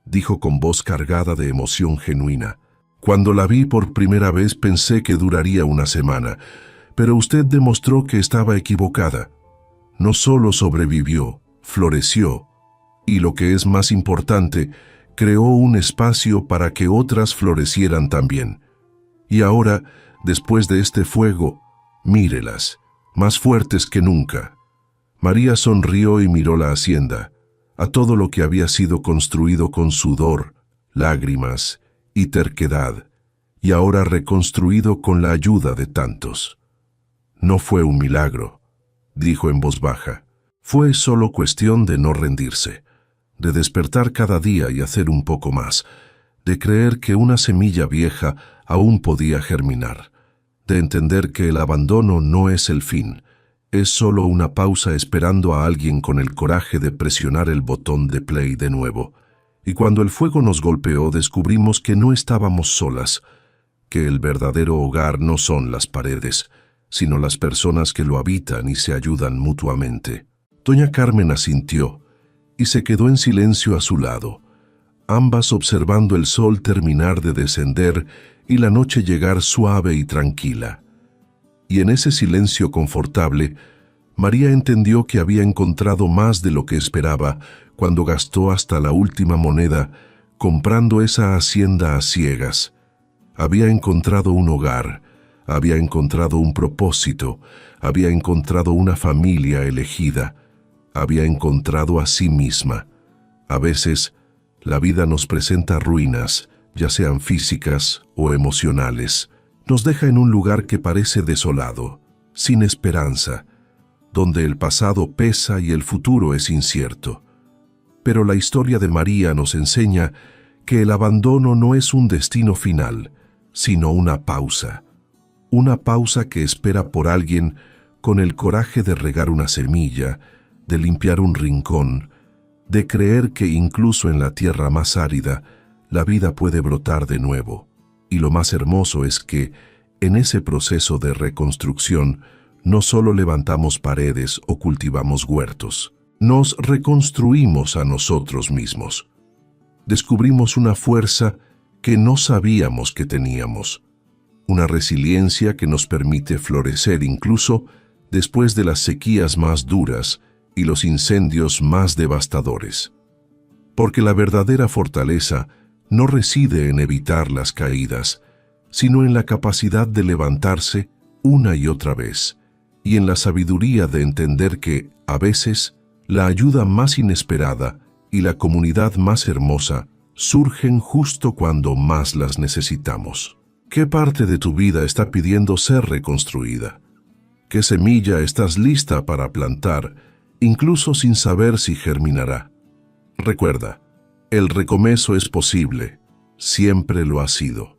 dijo con voz cargada de emoción genuina. «Cuando la vi por primera vez pensé que duraría una semana, pero usted demostró que estaba equivocada. No solo sobrevivió, floreció, y lo que es más importante, creó un espacio para que otras florecieran también. Y ahora, después de este fuego, mírelas, más fuertes que nunca». María sonrió y miró la hacienda, a todo lo que había sido construido con sudor, lágrimas y terquedad, y ahora reconstruido con la ayuda de tantos. «No fue un milagro», dijo en voz baja. «Fue solo cuestión de no rendirse, de despertar cada día y hacer un poco más, de creer que una semilla vieja aún podía germinar, de entender que el abandono no es el fin, es solo una pausa esperando a alguien con el coraje de presionar el botón de play de nuevo. Y cuando el fuego nos golpeó, descubrimos que no estábamos solas, que el verdadero hogar no son las paredes, sino las personas que lo habitan y se ayudan mutuamente». Doña Carmen asintió y se quedó en silencio a su lado, ambas observando el sol terminar de descender y la noche llegar suave y tranquila. Y en ese silencio confortable, María entendió que había encontrado más de lo que esperaba cuando gastó hasta la última moneda comprando esa hacienda a ciegas. Había encontrado un hogar, había encontrado un propósito, había encontrado una familia elegida, había encontrado a sí misma. A veces, la vida nos presenta ruinas, ya sean físicas o emocionales. Nos deja en un lugar que parece desolado, sin esperanza, donde el pasado pesa y el futuro es incierto. Pero la historia de María nos enseña que el abandono no es un destino final, sino una pausa que espera por alguien con el coraje de regar una semilla, de limpiar un rincón, de creer que incluso en la tierra más árida, la vida puede brotar de nuevo. Y lo más hermoso es que, en ese proceso de reconstrucción, no solo levantamos paredes o cultivamos huertos, nos reconstruimos a nosotros mismos. Descubrimos una fuerza que no sabíamos que teníamos, una resiliencia que nos permite florecer incluso después de las sequías más duras y los incendios más devastadores. Porque la verdadera fortaleza no reside en evitar las caídas, sino en la capacidad de levantarse una y otra vez, y en la sabiduría de entender que, a veces, la ayuda más inesperada y la comunidad más hermosa surgen justo cuando más las necesitamos. ¿Qué parte de tu vida está pidiendo ser reconstruida? ¿Qué semilla estás lista para plantar, incluso sin saber si germinará? Recuerda, el recomienzo es posible, siempre lo ha sido.